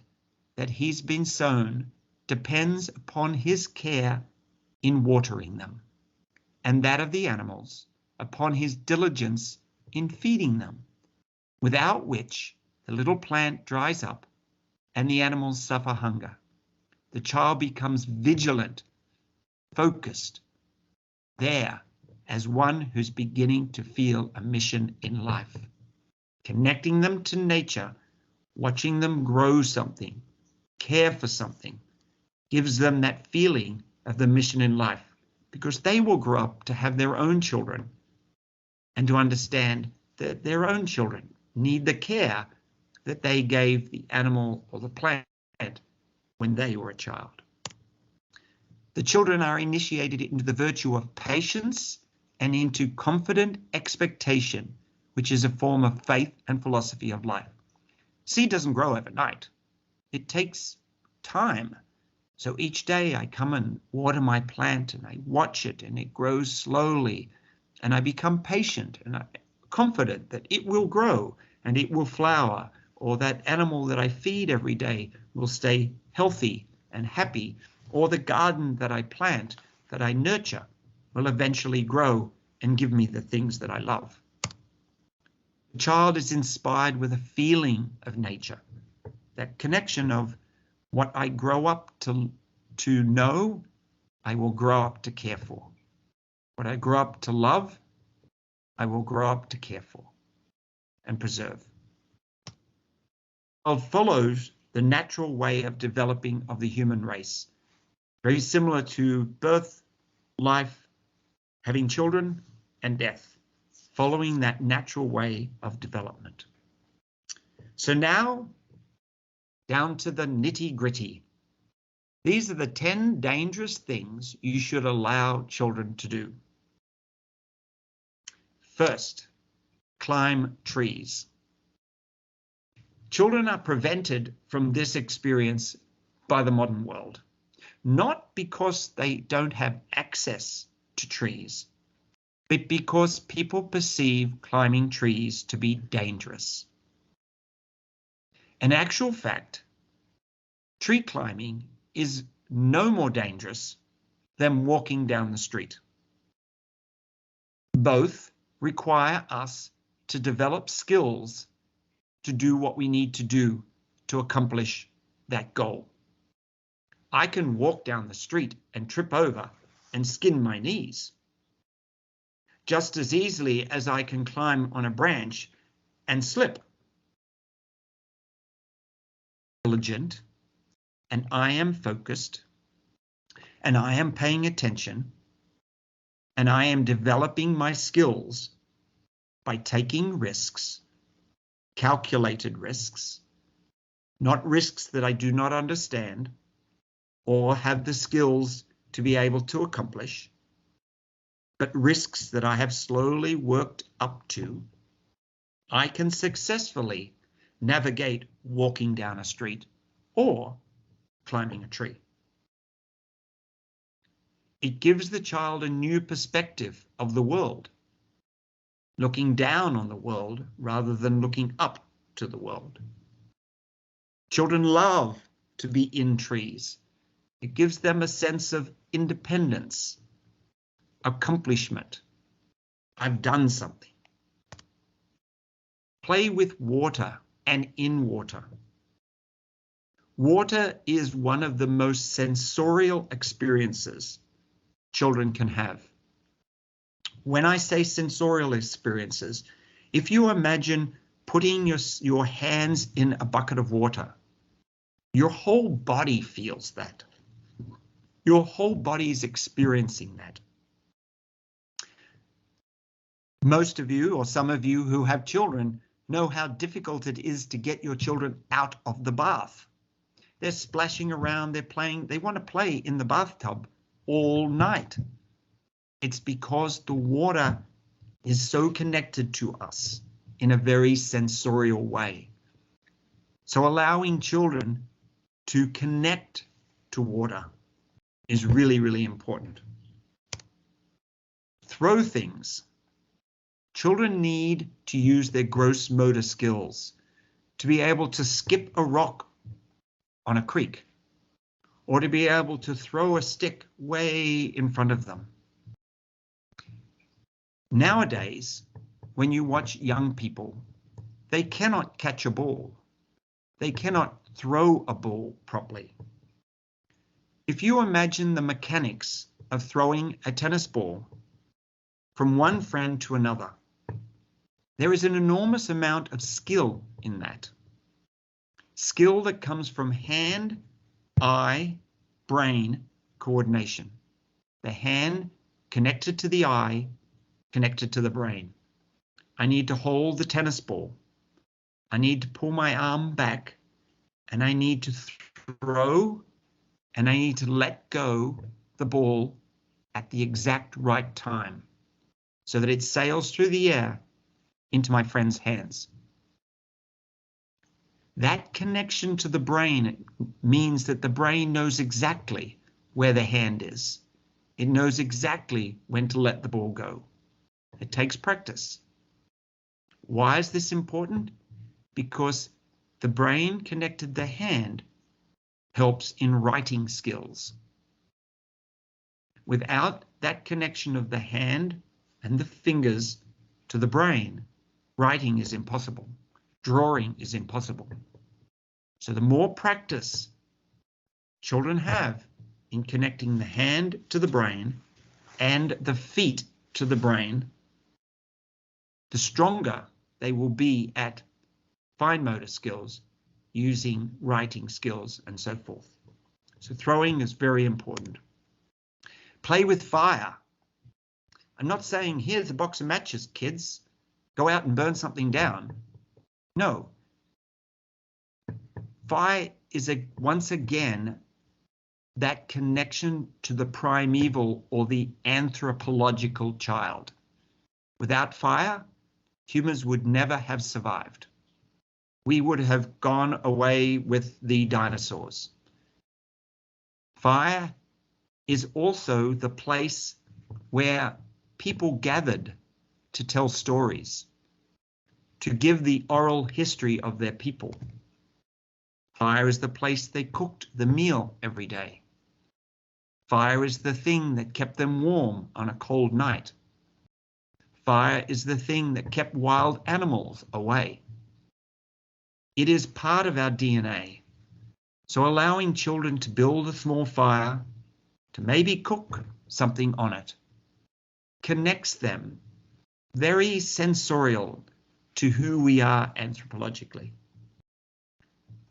that he's been sown depends upon his care in watering them, and that of the animals upon his diligence in feeding them, without which the little plant dries up and the animals suffer hunger. The child becomes vigilant, focused, there as one who's beginning to feel a mission in life. Connecting them to nature, watching them grow something, care for something, gives them that feeling of the mission in life, because they will grow up to have their own children and to understand that their own children need the care that they gave the animal or the plant when they were a child. The children are initiated into the virtue of patience and into confident expectation, which is a form of faith and philosophy of life. Seed doesn't grow overnight. It takes time. So each day I come and water my plant and I watch it and it grows slowly, and I become patient and I'm confident that it will grow and it will flower, or that animal that I feed every day will stay healthy and happy, or the garden that I plant, that I nurture, will eventually grow and give me the things that I love. The child is inspired with a feeling of nature, that connection of what I grow up to know, I will grow up to care for. What I grow up to love, I will grow up to care for and preserve. It follows the natural way of developing of the human race, very similar to birth, life, having children, and death, following that natural way of development. So now, down to the nitty-gritty. These are the 10 dangerous things you should allow children to do. First, climb trees. Children are prevented from this experience by the modern world, not because they don't have access to trees, but because people perceive climbing trees to be dangerous. In actual fact, tree climbing is no more dangerous than walking down the street. Both require us to develop skills to do what we need to do to accomplish that goal. I can walk down the street and trip over and skin my knees, just as easily as I can climb on a branch and slip. Diligent, and I am focused, and I am paying attention, and I am developing my skills by taking risks, calculated risks, not risks that I do not understand or have the skills to be able to accomplish, but risks that I have slowly worked up to. I can successfully navigate walking down a street or climbing a tree. It gives the child a new perspective of the world, looking down on the world rather than looking up to the world. Children love to be in trees. It gives them a sense of independence, accomplishment. I've done something. Play with water and in water. Water is one of the most sensorial experiences children can have. When I say sensorial experiences, if you imagine putting your hands in a bucket of water, your whole body feels that. Your whole body is experiencing that. Most of you, or some of you who have children, know how difficult it is to get your children out of the bath. They're splashing around, they're playing, they want to play in the bathtub all night. It's because the water is so connected to us in a very sensorial way. So allowing children to connect to water is really, really important. Throw things. Children need to use their gross motor skills to be able to skip a rock on a creek, or to be able to throw a stick way in front of them. Nowadays, when you watch young people, they cannot catch a ball. They cannot throw a ball properly. If you imagine the mechanics of throwing a tennis ball from one friend to another, there is an enormous amount of skill in that. Skill that comes from hand, eye, brain coordination. The hand connected to the eye, connected to the brain. I need to hold the tennis ball. I need to pull my arm back, and I need to throw, and I need to let go the ball at the exact right time so that it sails through the air into my friend's hands. That connection to the brain means that the brain knows exactly where the hand is. It knows exactly when to let the ball go. It takes practice. Why is this important? Because the brain connected to the hand helps in writing skills. Without that connection of the hand and the fingers to the brain, writing is impossible. Drawing is impossible. So the more practice children have in connecting the hand to the brain and the feet to the brain, the stronger they will be at fine motor skills, using writing skills, and so forth. So throwing is very important. Play with fire. I'm not saying, here's a box of matches, kids, go out and burn something down. No. Fire is once again that connection to the primeval or the anthropological child. Without fire, humans would never have survived. We would have gone away with the dinosaurs. Fire is also the place where people gathered to tell stories, to give the oral history of their people. Fire is the place they cooked the meal every day. Fire is the thing that kept them warm on a cold night. Fire is the thing that kept wild animals away. It is part of our DNA. So allowing children to build a small fire, to maybe cook something on it, connects them, very sensorial, to who we are anthropologically.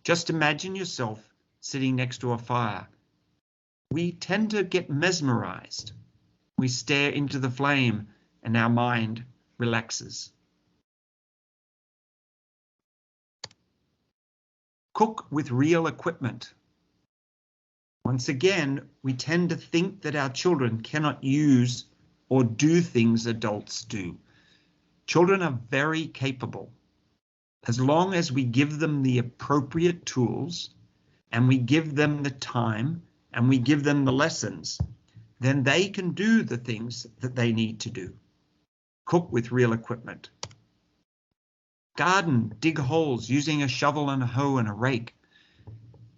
Just imagine yourself sitting next to a fire. We tend to get mesmerized. We stare into the flame and our mind relaxes. Cook with real equipment. Once again, we tend to think that our children cannot use or do things adults do. Children are very capable. As long as we give them the appropriate tools and we give them the time and we give them the lessons, then they can do the things that they need to do. Cook with real equipment. Garden, dig holes using a shovel and a hoe and a rake.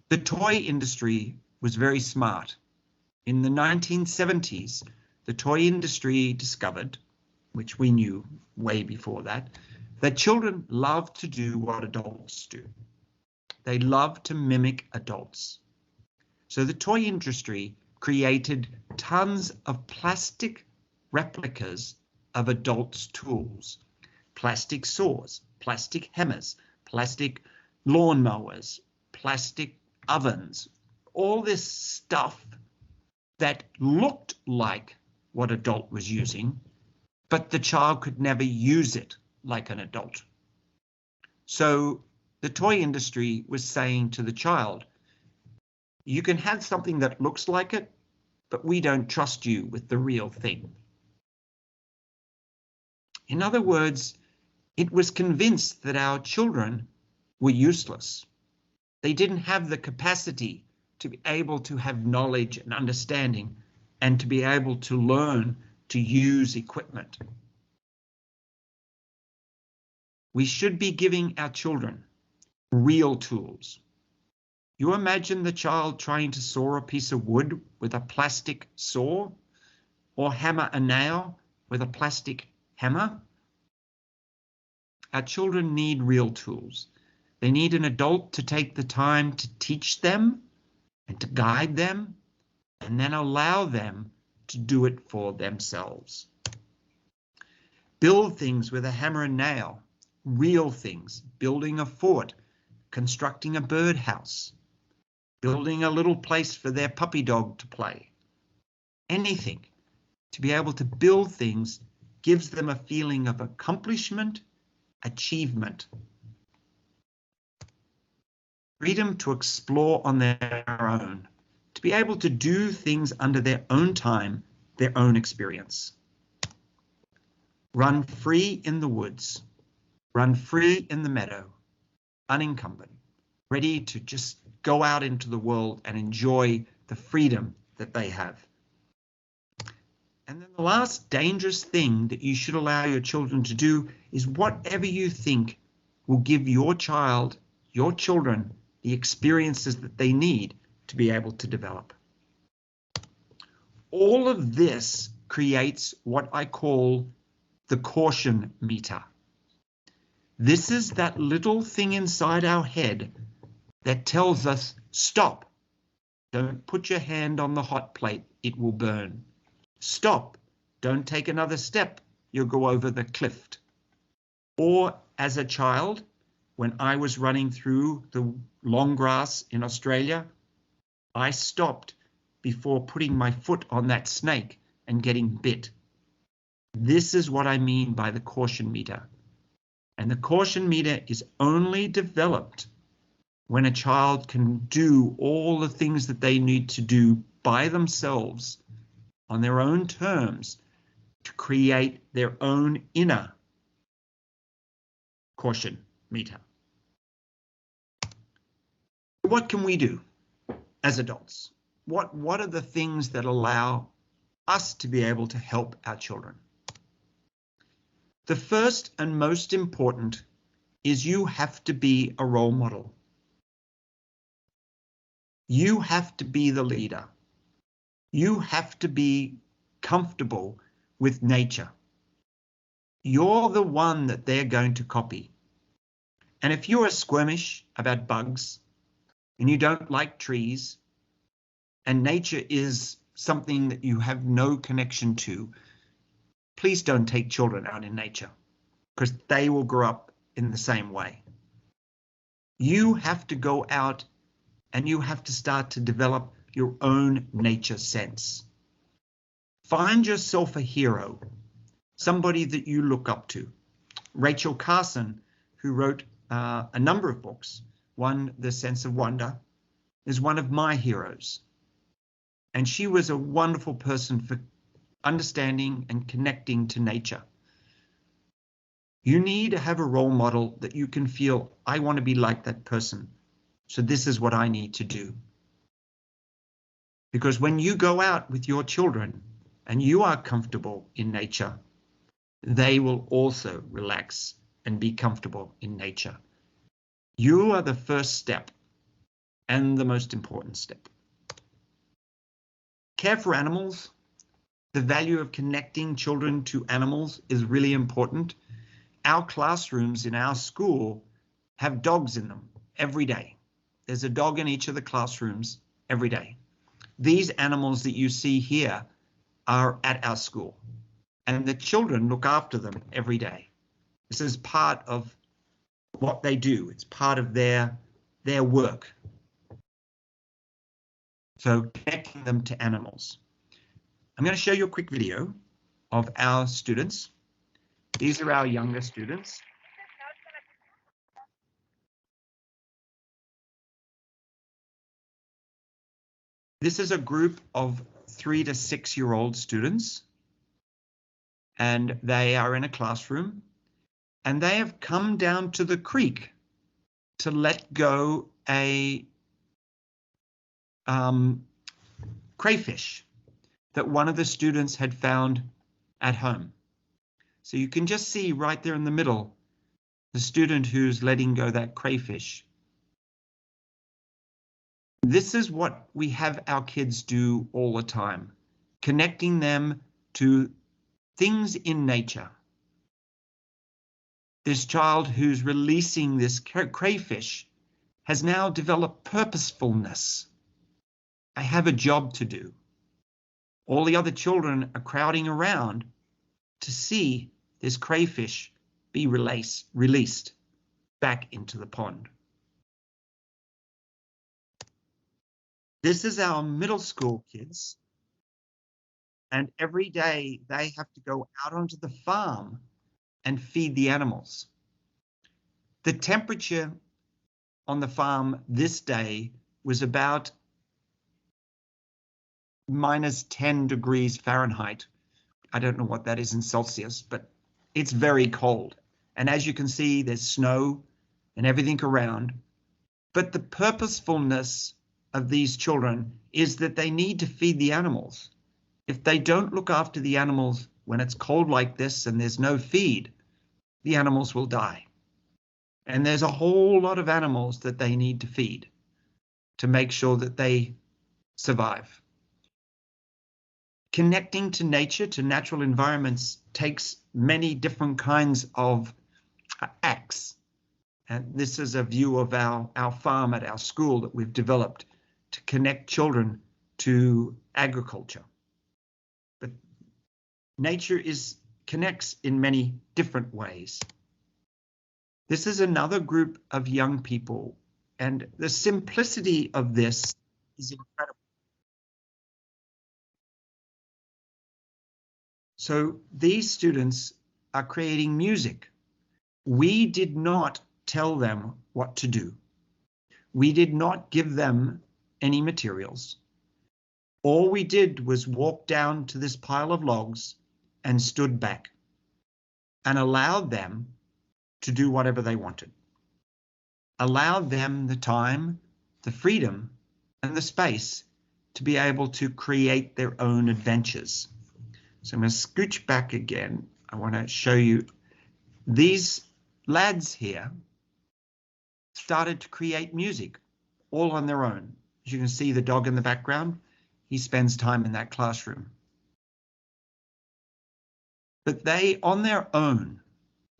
The toy industry was very smart. In the 1970s, the toy industry discovered, which we knew way before that children love to do what adults do. They love to mimic adults. So the toy industry created tons of plastic replicas of adults' tools. Plastic saws, plastic hammers, plastic lawnmowers, plastic ovens, all this stuff that looked like what adult was using, but the child could never use it like an adult. So the toy industry was saying to the child, you can have something that looks like it, but we don't trust you with the real thing. In other words, it was convinced that our children were useless. They didn't have the capacity to be able to have knowledge and understanding and to be able to learn to use equipment. We should be giving our children real tools. You imagine the child trying to saw a piece of wood with a plastic saw or hammer a nail with a plastic hammer? Our children need real tools. They need an adult to take the time to teach them and to guide them and then allow them to do it for themselves. Build things with a hammer and nail. Real things, building a fort, constructing a birdhouse, building a little place for their puppy dog to play. Anything. To be able to build things gives them a feeling of accomplishment, achievement. Freedom to explore on their own, to be able to do things under their own time, their own experience. Run free in the woods. Run free in the meadow, unencumbered, ready to just go out into the world and enjoy the freedom that they have. And then the last dangerous thing that you should allow your children to do is whatever you think will give your child, your children, the experiences that they need to be able to develop. All of this creates what I call the caution meter. This is that little thing inside our head that tells us, stop. Don't put your hand on the hot plate, it will burn. Stop. Don't take another step, you'll go over the cliff. Or as a child, when I was running through the long grass in Australia, I stopped before putting my foot on that snake and getting bit. This is what I mean by the caution meter. And the caution meter is only developed when a child can do all the things that they need to do by themselves on their own terms to create their own inner caution meter. What can we do as adults? What are the things that allow us to be able to help our children? The first and most important is you have to be a role model. You have to be the leader. You have to be comfortable with nature. You're the one that they're going to copy. And if you're squeamish about bugs, and you don't like trees, and nature is something that you have no connection to, please don't take children out in nature, because they will grow up in the same way. You have to go out and you have to start to develop your own nature sense. Find yourself a hero, somebody that you look up to. Rachel Carson, who wrote a number of books, one, The Sense of Wonder, is one of my heroes. And she was a wonderful person for understanding and connecting to nature. You need to have a role model that you can feel, I want to be like that person. So this is what I need to do. Because when you go out with your children and you are comfortable in nature, they will also relax and be comfortable in nature. You are the first step and the most important step. Care for animals. The value of connecting children to animals is really important. Our classrooms in our school have dogs in them every day. There's a dog in each of the classrooms every day. These animals that you see here are at our school, and the children look after them every day. This is part of what they do. It's part of their work. So connecting them to animals. I'm going to show you a quick video of our students. These are our younger students. This is a group of 3 to 6 year old students, and they are in a classroom, and they have come down to the creek to let go a crayfish that one of the students had found at home. So you can just see right there in the middle, the student who's letting go that crayfish. This is what we have our kids do all the time, connecting them to things in nature. This child who's releasing this crayfish has now developed purposefulness. I have a job to do. All the other children are crowding around to see this crayfish be released back into the pond. This is our middle school kids, and every day they have to go out onto the farm and feed the animals. The temperature on the farm this day was about -10 degrees Fahrenheit. I don't know what that is in Celsius, but it's very cold. And as you can see, there's snow and everything around. But the purposefulness of these children is that they need to feed the animals. If they don't look after the animals when it's cold like this and there's no feed, the animals will die. And there's a whole lot of animals that they need to feed to make sure that they survive. Connecting to nature, to natural environments, takes many different kinds of acts. And this is a view of our farm at our school that we've developed to connect children to agriculture. But nature connects in many different ways. This is another group of young people, and the simplicity of this is incredible. So these students are creating music. We did not tell them what to do. We did not give them any materials. All we did was walk down to this pile of logs and stood back and allowed them to do whatever they wanted. Allowed them the time, the freedom, and the space to be able to create their own adventures. So I'm going to scooch back again. I want to show you these lads here started to create music all on their own. As you can see the dog in the background, he spends time in that classroom. But they, on their own,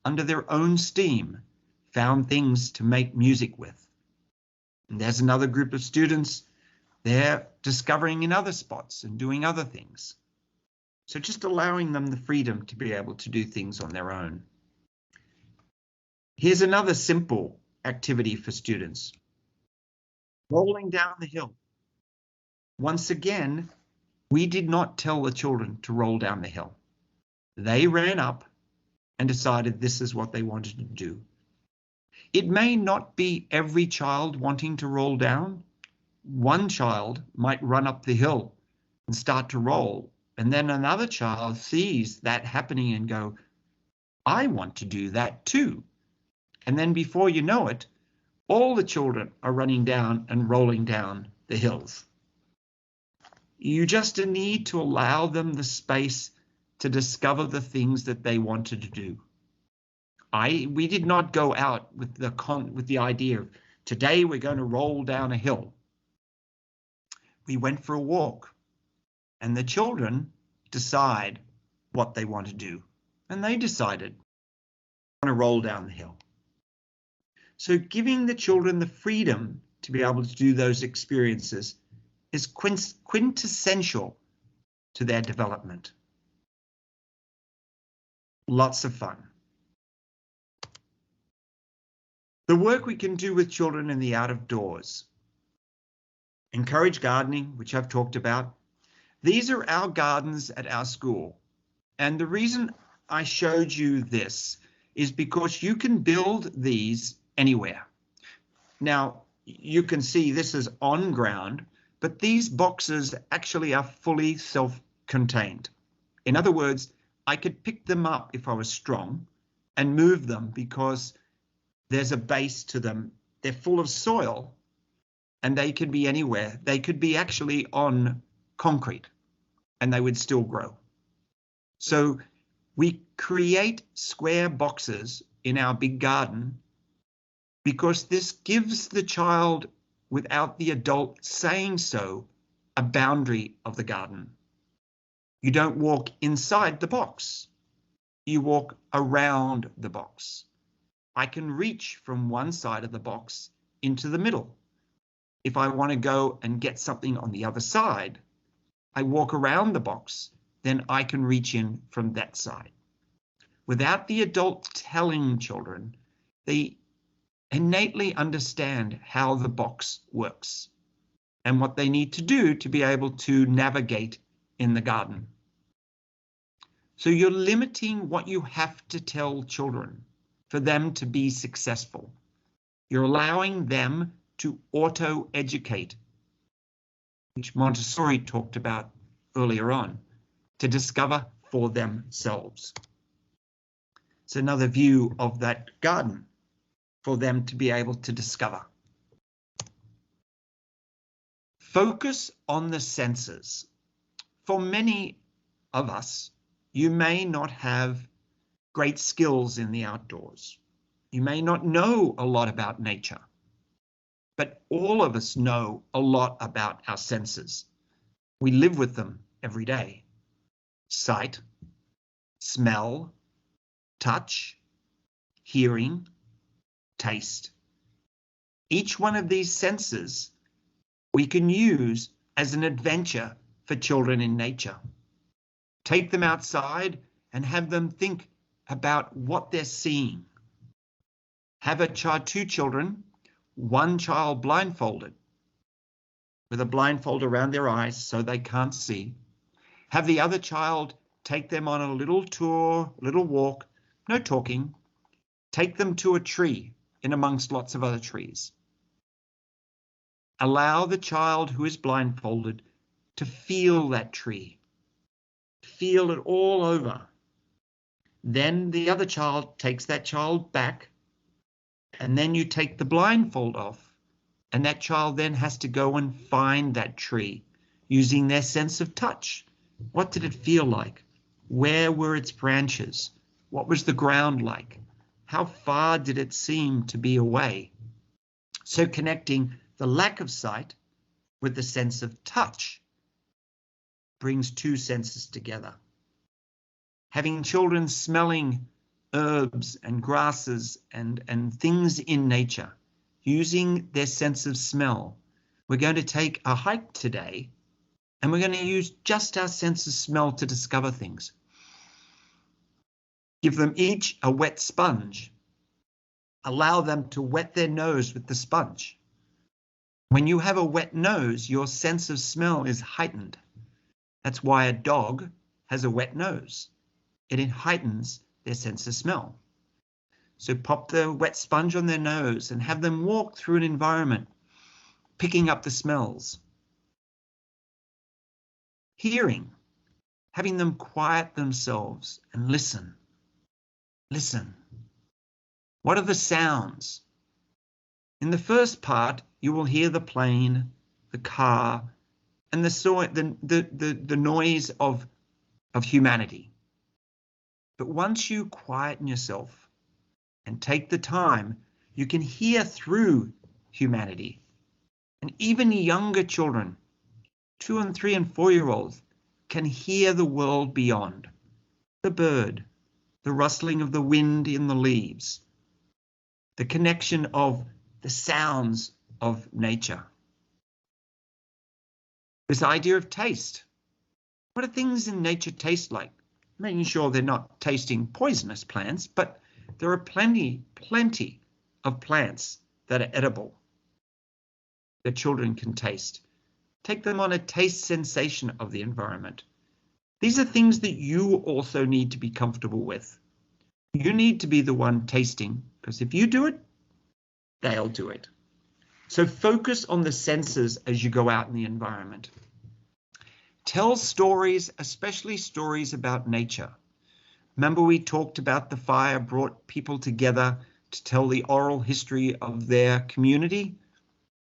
under their own steam, found things to make music with. And there's another group of students, they're discovering in other spots and doing other things. So just allowing them the freedom to be able to do things on their own. Here's another simple activity for students. Rolling down the hill. Once again, we did not tell the children to roll down the hill. They ran up and decided this is what they wanted to do. It may not be every child wanting to roll down. One child might run up the hill and start to roll, and then another child sees that happening and go, I want to do that too. And then before you know it, all the children are running down and rolling down the hills. You just need to allow them the space to discover the things that they wanted to do. We did not go out with the idea of today we're going to roll down a hill. We went for a walk, and the children decide what they want to do, and they decided they want to roll down the hill. So giving the children the freedom to be able to do those experiences is quintessential to their development. Lots of fun. The work we can do with children in the out of doors. Encourage gardening, which I've talked about. These are our gardens at our school. And the reason I showed you this is because you can build these anywhere. Now, you can see this is on ground, but these boxes actually are fully self-contained. In other words, I could pick them up if I was strong and move them because there's a base to them. They're full of soil and they could be anywhere. They could be actually on concrete and they would still grow. So we create square boxes in our big garden because this gives the child, without the adult saying so, a boundary of the garden. You don't walk inside the box. You walk around the box. I can reach from one side of the box into the middle. If I want to go and get something on the other side, I walk around the box, then I can reach in from that side. Without the adult telling children, they innately understand how the box works and what they need to do to be able to navigate in the garden. So you're limiting what you have to tell children for them to be successful. You're allowing them to auto-educate, which Montessori talked about earlier on, to discover for themselves. It's another view of that garden for them to be able to discover. Focus on the senses. For many of us, you may not have great skills in the outdoors. You may not know a lot about nature, but all of us know a lot about our senses. We live with them every day. Sight, smell, touch, hearing, taste. Each one of these senses we can use as an adventure for children in nature. Take them outside and have them think about what they're seeing. Have two children, one child blindfolded, with a blindfold around their eyes so they can't see. Have the other child take them on a little tour, little walk, no talking. Take them to a tree in amongst lots of other trees. Allow the child who is blindfolded to feel that tree. Feel it all over. Then the other child takes that child back, and then you take the blindfold off, and that child then has to go and find that tree using their sense of touch. What did it feel like? Where were its branches? What was the ground like? How far did it seem to be away? So connecting the lack of sight with the sense of touch brings two senses together. Having children smelling herbs and grasses and things in nature using their sense of smell. We're going to take a hike today, and we're going to use just our sense of smell to discover things. Give them each a wet sponge. Allow them to wet their nose with the sponge. When you have a wet nose, your sense of smell is heightened. That's why a dog has a wet nose. It heightens their sense of smell. So pop the wet sponge on their nose and have them walk through an environment, picking up the smells. Hearing, having them quiet themselves and listen. Listen. What are the sounds? In the first part, you will hear the plane, the car, and the noise of humanity. But once you quieten yourself and take the time, you can hear through humanity. And even younger children, 2 and 3 and 4-year-olds, can hear the world beyond. The bird, the rustling of the wind in the leaves, the connection of the sounds of nature. This idea of taste. What do things in nature taste like? Making sure they're not tasting poisonous plants, but there are plenty of plants that are edible that children can taste. Take them on a taste sensation of the environment. These are things that you also need to be comfortable with. You need to be the one tasting, because if you do it, they'll do it. So focus on the senses as you go out in the environment. Tell stories, especially stories about nature. Remember we talked about the fire brought people together to tell the oral history of their community?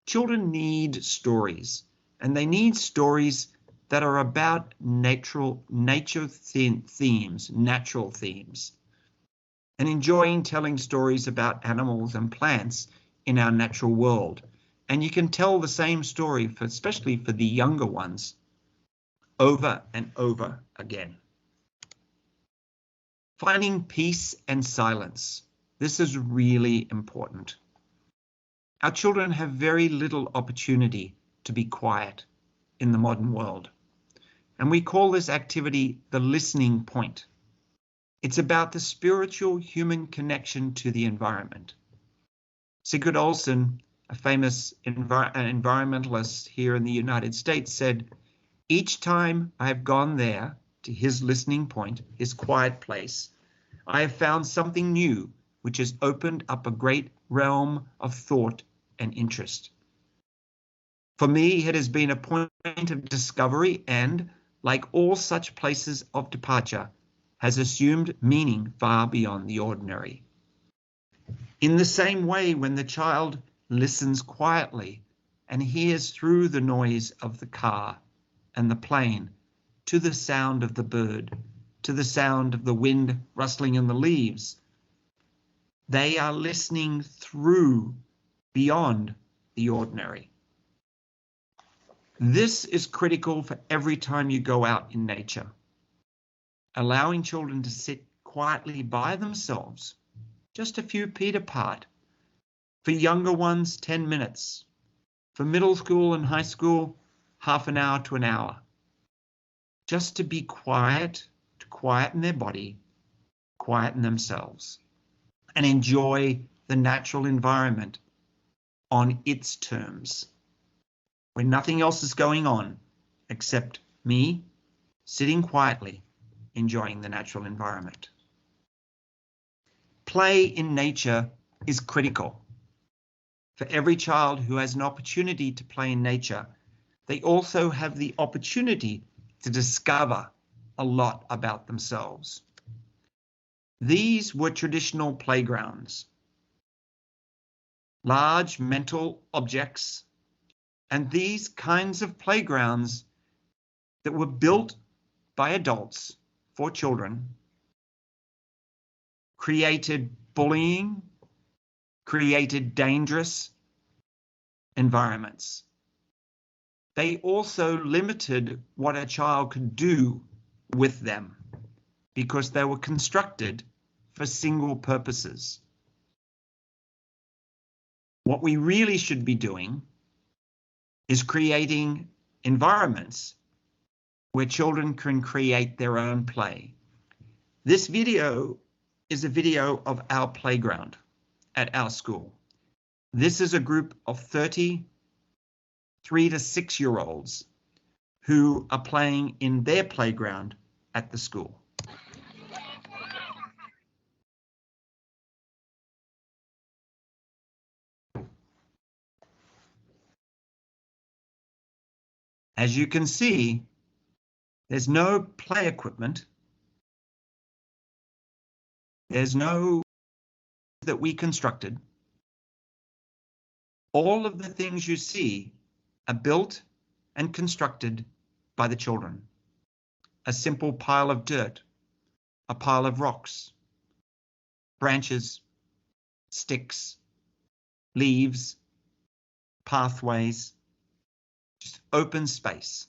Children need stories, and they need stories that are about natural themes, and enjoying telling stories about animals and plants in our natural world. And you can tell the same story, especially for the younger ones, over and over again. Finding peace and silence. This is really important. Our children have very little opportunity to be quiet in the modern world. And we call this activity the listening point. It's about the spiritual human connection to the environment. Sigurd Olsen, a famous environmentalist here in the United States, said, "Each time I have gone there to his listening point, his quiet place, I have found something new which has opened up a great realm of thought and interest. For me, it has been a point of discovery and, like all such places of departure, has assumed meaning far beyond the ordinary." In the same way, when the child listens quietly and hears through the noise of the car and the plane, to the sound of the bird, to the sound of the wind rustling in the leaves, they are listening through beyond the ordinary. This is critical for every time you go out in nature. Allowing children to sit quietly by themselves, just a few feet apart. For younger ones, 10 minutes. For middle school and high school, half an hour to an hour. Just to be quiet, to quieten their body, quieten themselves, and enjoy the natural environment on its terms, when nothing else is going on except me sitting quietly, enjoying the natural environment. Play in nature is critical. For every child who has an opportunity to play in nature, they also have the opportunity to discover a lot about themselves. These were traditional playgrounds. Large mental objects, and these kinds of playgrounds that were built by adults for children created bullying, created dangerous environments. They also limited what a child could do with them because they were constructed for single purposes. What we really should be doing is creating environments where children can create their own play. This video is a video of our playground at our school. This is a group of 30 3 to 6-year-olds who are playing in their playground at the school. As you can see, there's no play equipment. There's no that we constructed. All of the things you see are built and constructed by the children. A simple pile of dirt, a pile of rocks, branches, sticks, leaves, pathways, just open space.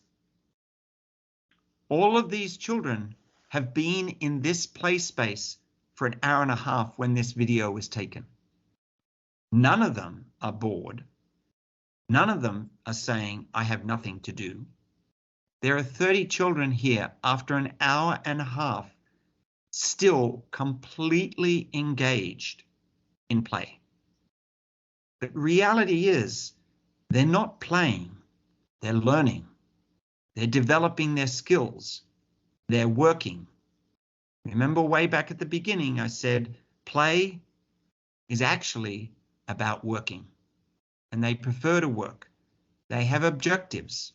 All of these children have been in this play space for an hour and a half when this video was taken. None of them are bored. None of them are saying, I have nothing to do. There are 30 children here after an hour and a half, still completely engaged in play. But reality is, they're not playing, they're learning. They're developing their skills. They're working. Remember way back at the beginning, I said, play is actually about working. And they prefer to work. They have objectives.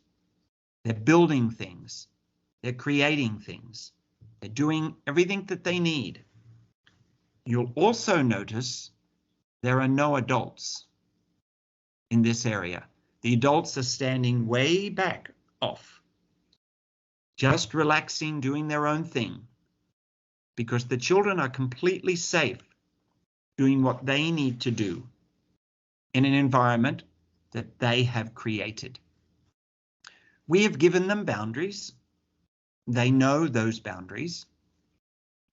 They're building things. They're creating things. They're doing everything that they need. You'll also notice there are no adults in this area. The adults are standing way back off, just relaxing, doing their own thing, because the children are completely safe doing what they need to do in an environment that they have created. We have given them boundaries. They know those boundaries,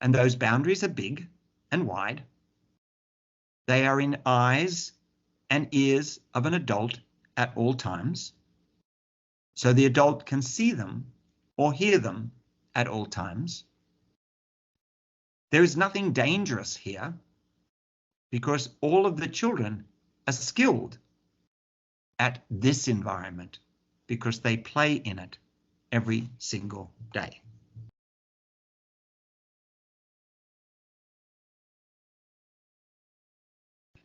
and those boundaries are big and wide. They are in eyes and ears of an adult at all times, so the adult can see them or hear them at all times. There is nothing dangerous here because all of the children are skilled at this environment because they play in it every single day.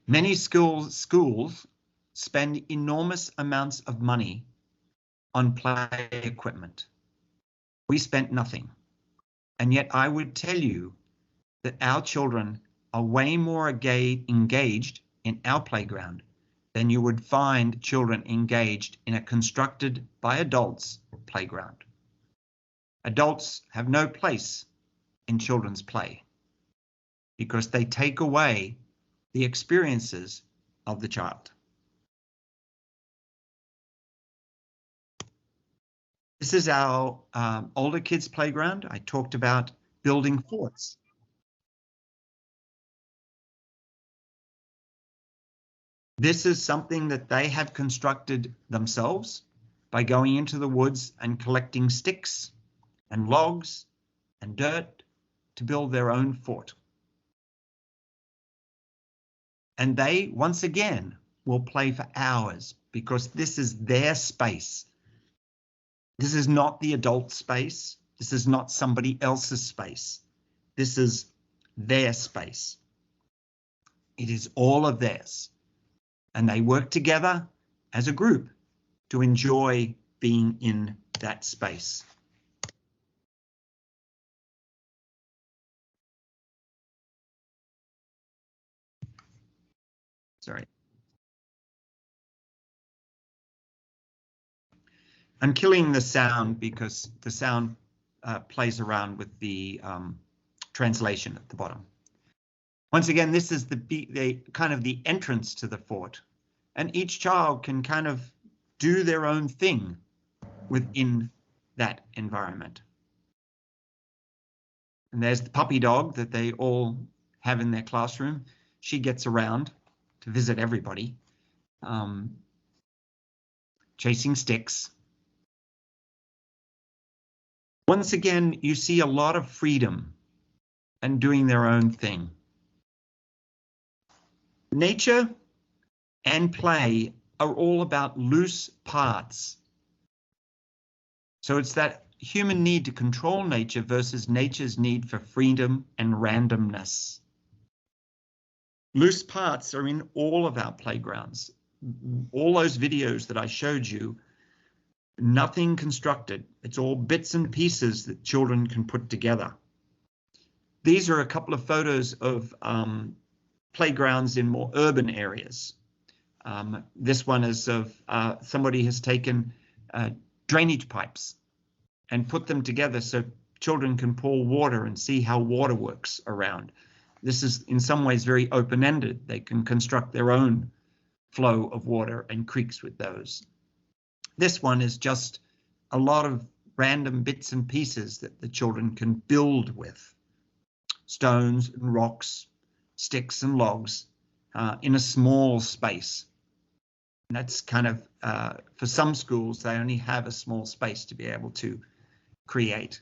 Many schools spend enormous amounts of money on play equipment. We spent nothing. And yet I would tell you that our children are way more engaged in our playground than you would find children engaged in a constructed by adults playground. Adults have no place in children's play because they take away the experiences of the child. This is our older kids' playground. I talked about building forts. This is something that they have constructed themselves by going into the woods and collecting sticks and logs and dirt to build their own fort. And they, once again, will play for hours because this is their space. This is not the adult space. This is not somebody else's space. This is their space. It is all of theirs. And they work together as a group to enjoy being in that space. Sorry. I'm killing the sound because the sound plays around with the translation at the bottom. Once again, this is the kind of the entrance to the fort, and each child can kind of do their own thing within that environment. And there's the puppy dog that they all have in their classroom. She gets around to visit everybody. chasing sticks. Once again, you see a lot of freedom and doing their own thing. Nature and play are all about loose parts. So it's that human need to control nature versus nature's need for freedom and randomness. Loose parts are in all of our playgrounds. All those videos that I showed you, nothing constructed. It's all bits and pieces that children can put together. These are a couple of photos of playgrounds in more urban areas. This one is of somebody has taken drainage pipes and put them together so children can pour water and see how water works around. This is in some ways very open-ended. They can construct their own flow of water and creeks with those. This one is just a lot of random bits and pieces that the children can build with. Stones and rocks, sticks and logs in a small space. And that's kind of, for some schools, they only have a small space to be able to create.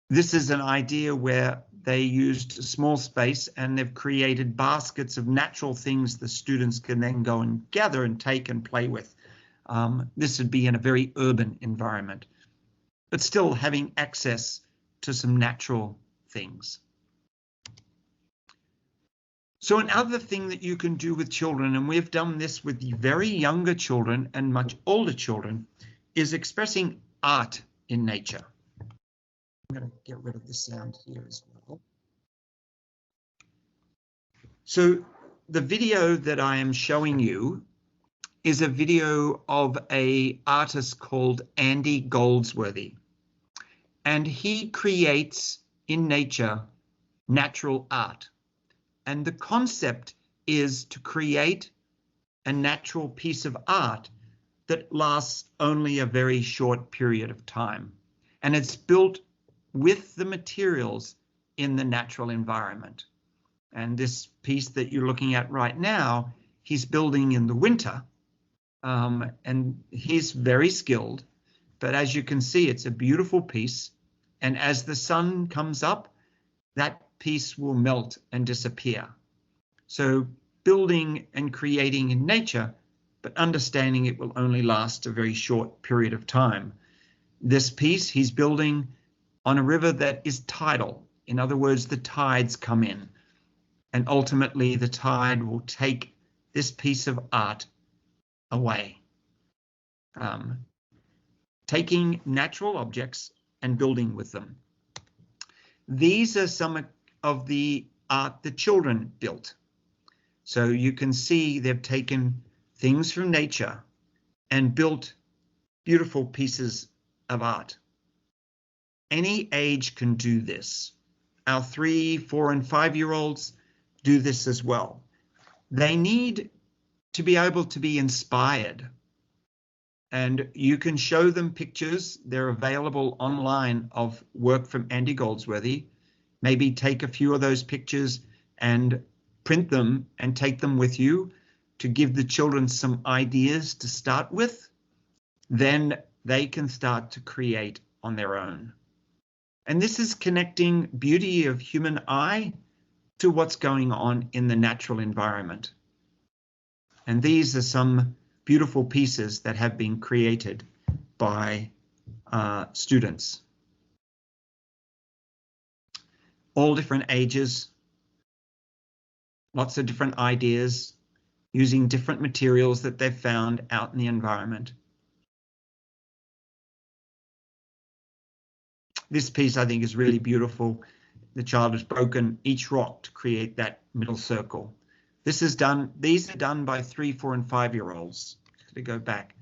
This is an idea where they used a small space and they've created baskets of natural things the students can then go and gather and take and play with. This would be in a very urban environment, but still having access to some natural things. So another thing that you can do with children, and we've done this with very younger children and much older children, is expressing art in nature. I'm going to get rid of the sound here as well. So the video that I am showing you is a video of an artist called Andy Goldsworthy. And he creates in nature natural art. And the concept is to create a natural piece of art that lasts only a very short period of time. And it's built with the materials in the natural environment. And this piece that you're looking at right now, he's building in the winter. And he's very skilled. But as you can see, it's a beautiful piece. And as the sun comes up, that piece will melt and disappear. So building and creating in nature, but understanding it will only last a very short period of time. This piece he's building on a river that is tidal. In other words, the tides come in, and ultimately the tide will take this piece of art away. Taking natural objects and building with them. These are some of the art the children built. So you can see they've taken things from nature and built beautiful pieces of art. Any age can do this. Our 3, 4, and 5-year-olds do this as well. They need to be able to be inspired. And you can show them pictures. They're available online of work from Andy Goldsworthy. Maybe take a few of those pictures and print them and take them with you to give the children some ideas to start with. Then they can start to create on their own. And this is connecting beauty of human eye to what's going on in the natural environment. And these are some beautiful pieces that have been created by students. All different ages, lots of different ideas, using different materials that they've found out in the environment. This piece I think is really beautiful. The child has broken each rock to create that middle circle. These are done by 3, 4, and 5-year-olds. To go back,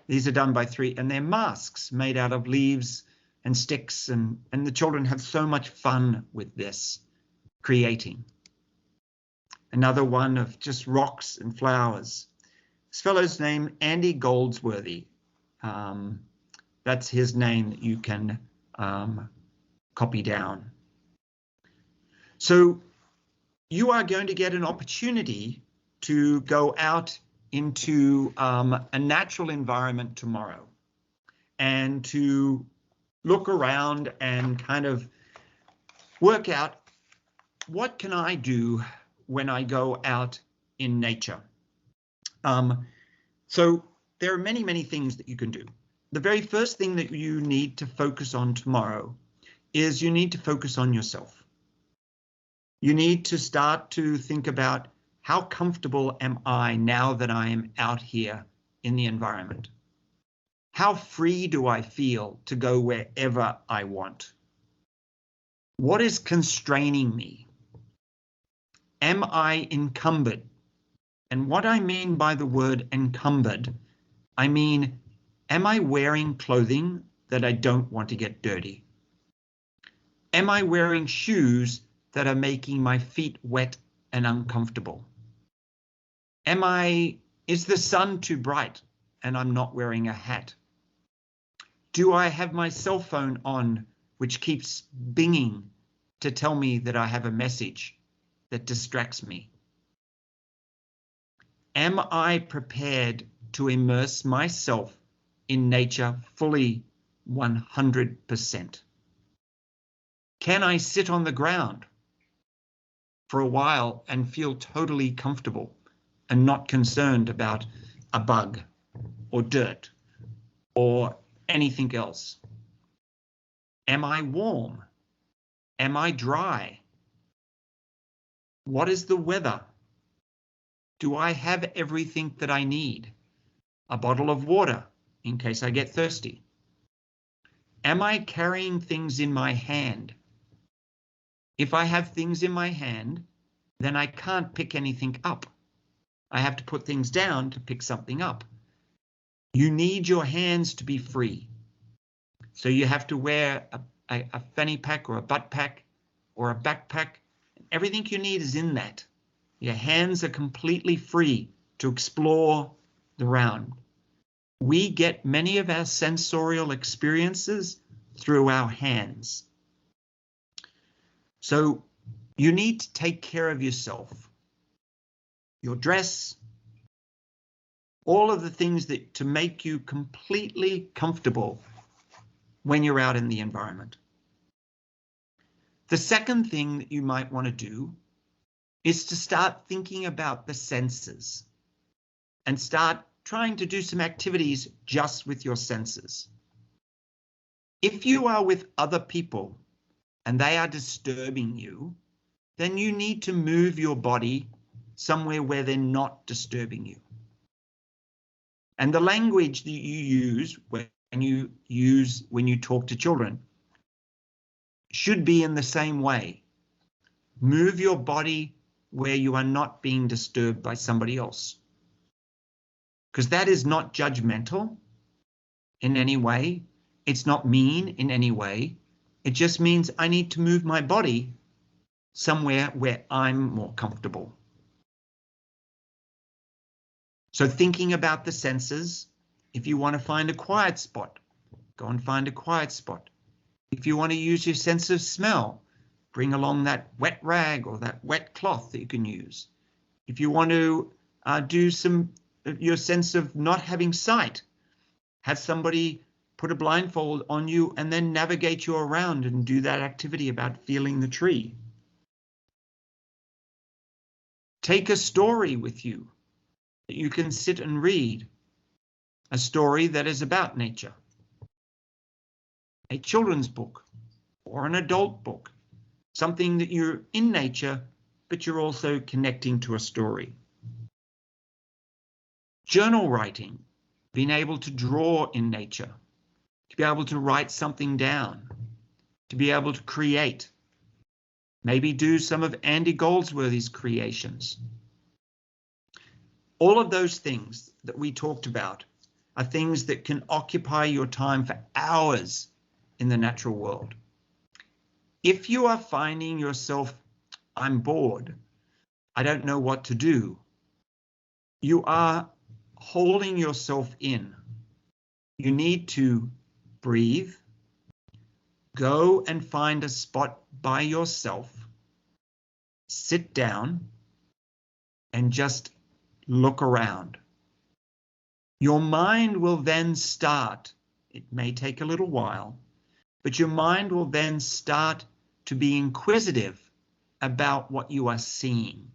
these are done by 3, and they're masks made out of leaves and sticks, and the children have so much fun with this, creating. Another one of just rocks and flowers. This fellow's name, Andy Goldsworthy. That's his name that you can copy down. So you are going to get an opportunity to go out into a natural environment tomorrow and to look around and kind of work out, what can I do when I go out in nature? So there are many, many things that you can do. The very first thing that you need to focus on tomorrow is you need to focus on yourself. You need to start to think about, how comfortable am I now that I am out here in the environment? How free do I feel to go wherever I want? What is constraining me? Am I encumbered? And what I mean by the word encumbered, I mean, am I wearing clothing that I don't want to get dirty? Am I wearing shoes that are making my feet wet and uncomfortable? Is the sun too bright and I'm not wearing a hat? Do I have my cell phone on, which keeps binging to tell me that I have a message that distracts me? Am I prepared to immerse myself in nature fully 100%? Can I sit on the ground for a while and feel totally comfortable and not concerned about a bug or dirt or anything else? Am I warm? Am I dry? What is the weather? Do I have everything that I need? A bottle of water in case I get thirsty. Am I carrying things in my hand? If I have things in my hand, then I can't pick anything up. I have to put things down to pick something up. You need your hands to be free. So you have to wear a fanny pack or a butt pack or a backpack. Everything you need is in that. Your hands are completely free to explore the round. We get many of our sensorial experiences through our hands. So you need to take care of yourself, your dress, all of the things that to make you completely comfortable when you're out in the environment. The second thing that you might want to do is to start thinking about the senses and start trying to do some activities just with your senses. If you are with other people and they are disturbing you, then you need to move your body somewhere where they're not disturbing you. And the language that you use when you talk to children should be in the same way. Move your body where you are not being disturbed by somebody else. Because that is not judgmental in any way. It's not mean in any way. It just means I need to move my body somewhere where I'm more comfortable. So thinking about the senses, if you want to find a quiet spot, go and find a quiet spot. If you want to use your sense of smell, bring along that wet rag or that wet cloth that you can use. If you want to do your sense of not having sight, have somebody put a blindfold on you and then navigate you around and do that activity about feeling the tree. Take a story with you that you can sit and read, a story that is about nature, a children's book or an adult book, something that you're in nature, but you're also connecting to a story. Journal writing, being able to draw in nature, to be able to write something down, to be able to create, maybe do some of Andy Goldsworthy's creations. All of those things that we talked about are things that can occupy your time for hours in the natural world. If you are finding yourself, I'm bored, I don't know what to do, you are holding yourself in. You need to breathe, go and find a spot by yourself, sit down, and just look around. Your mind will then start, it may take a little while, but your mind will then start to be inquisitive about what you are seeing.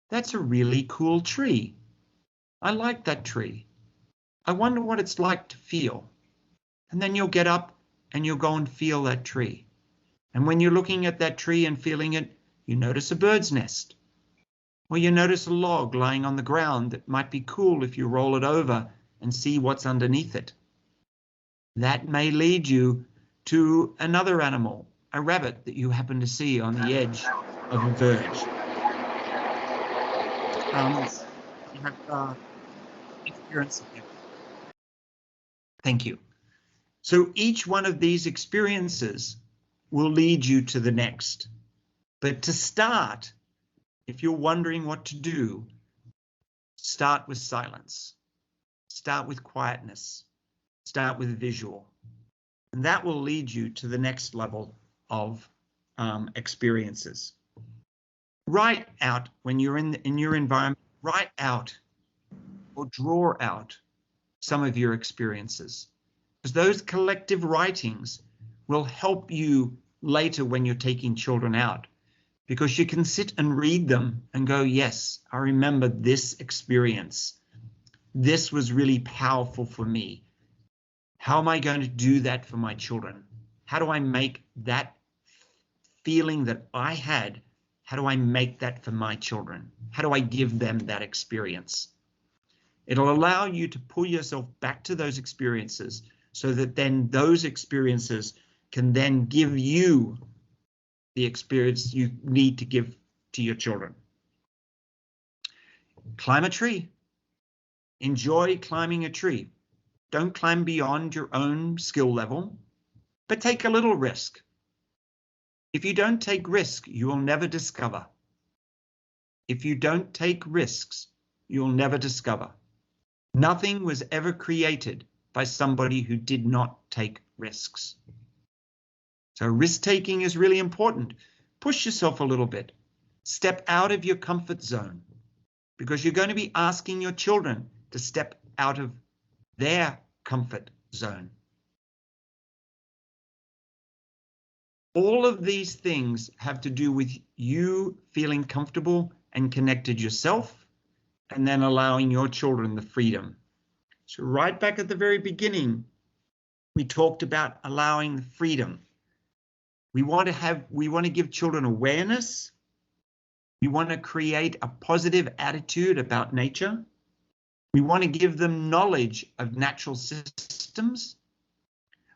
That's a really cool tree. I like that tree. I wonder what it's like to feel. And then you'll get up and you'll go and feel that tree. And when you're looking at that tree and feeling it, you notice a bird's nest. Or you notice a log lying on the ground that might be cool if you roll it over and see what's underneath it. That may lead you to another animal, a rabbit that you happen to see on the edge of a verge. You have experience of it. Thank you. So each one of these experiences will lead you to the next. But to start, if you're wondering what to do, start with silence. Start with quietness. Start with visual. And that will lead you to the next level of experiences. Write out when you're in your environment, write out or draw out some of your experiences. Because those collective writings will help you later when you're taking children out. Because you can sit and read them and go, yes, I remember this experience. This was really powerful for me. How am I going to do that for my children? How do I make that feeling that I had, how do I make that for my children? How do I give them that experience? It'll allow you to pull yourself back to those experiences so that then those experiences can then give you the experience you need to give to your children. Climb a tree. Enjoy climbing a tree. Don't climb beyond your own skill level, but take a little risk. If you don't take risk, you will never discover. If you don't take risks, you'll never discover. Nothing was ever created by somebody who did not take risks. So risk-taking is really important. Push yourself a little bit. Step out of your comfort zone, because you're going to be asking your children to step out of their comfort zone. All of these things have to do with you feeling comfortable and connected yourself, and then allowing your children the freedom. So right back at the very beginning, we talked about allowing the freedom. We want to give children awareness. We want to create a positive attitude about nature. We want to give them knowledge of natural systems.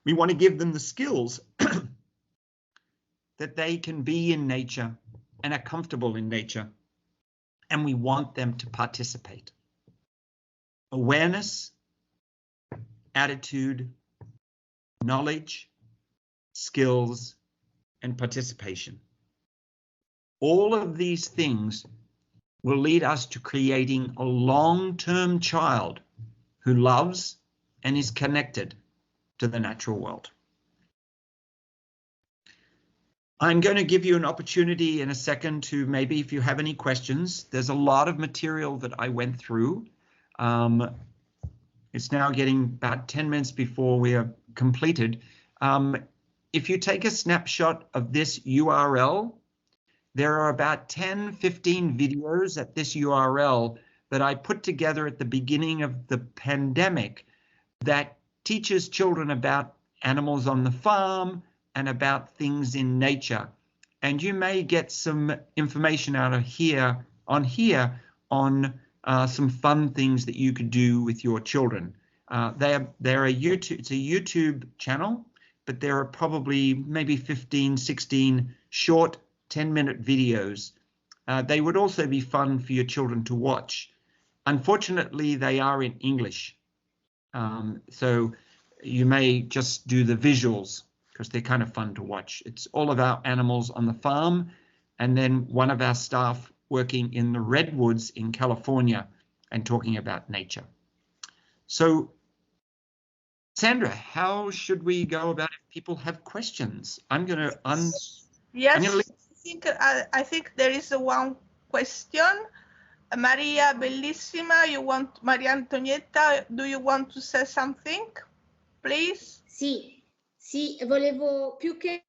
We want to give them the skills that they can be in nature and are comfortable in nature. And we want them to participate. Awareness, attitude, knowledge, skills, and participation. All of these things will lead us to creating a long-term child who loves and is connected to the natural world. I'm going to give you an opportunity in a second to maybe if you have any questions. There's a lot of material that I went through. It's now getting about 10 minutes before we are completed. If you take a snapshot of this URL, there are about 10, 15 videos at this URL that I put together at the beginning of the pandemic that teaches children about animals on the farm and about things in nature. And you may get some information out of here on some fun things that you could do with your children. It's a YouTube channel, but there are probably maybe 15, 16 short 10-minute videos. They would also be fun for your children to watch. Unfortunately, they are in English. So you may just do the visuals because they're kind of fun to watch. It's all about animals on the farm, and then one of our staff working in the redwoods in California and talking about nature. So, Sandra, how should we go about it if people have questions? I'm going to Yes, I think there is one question Maria Bellissima, Maria Antonietta, do you want to say something, please? Sì, volevo, più che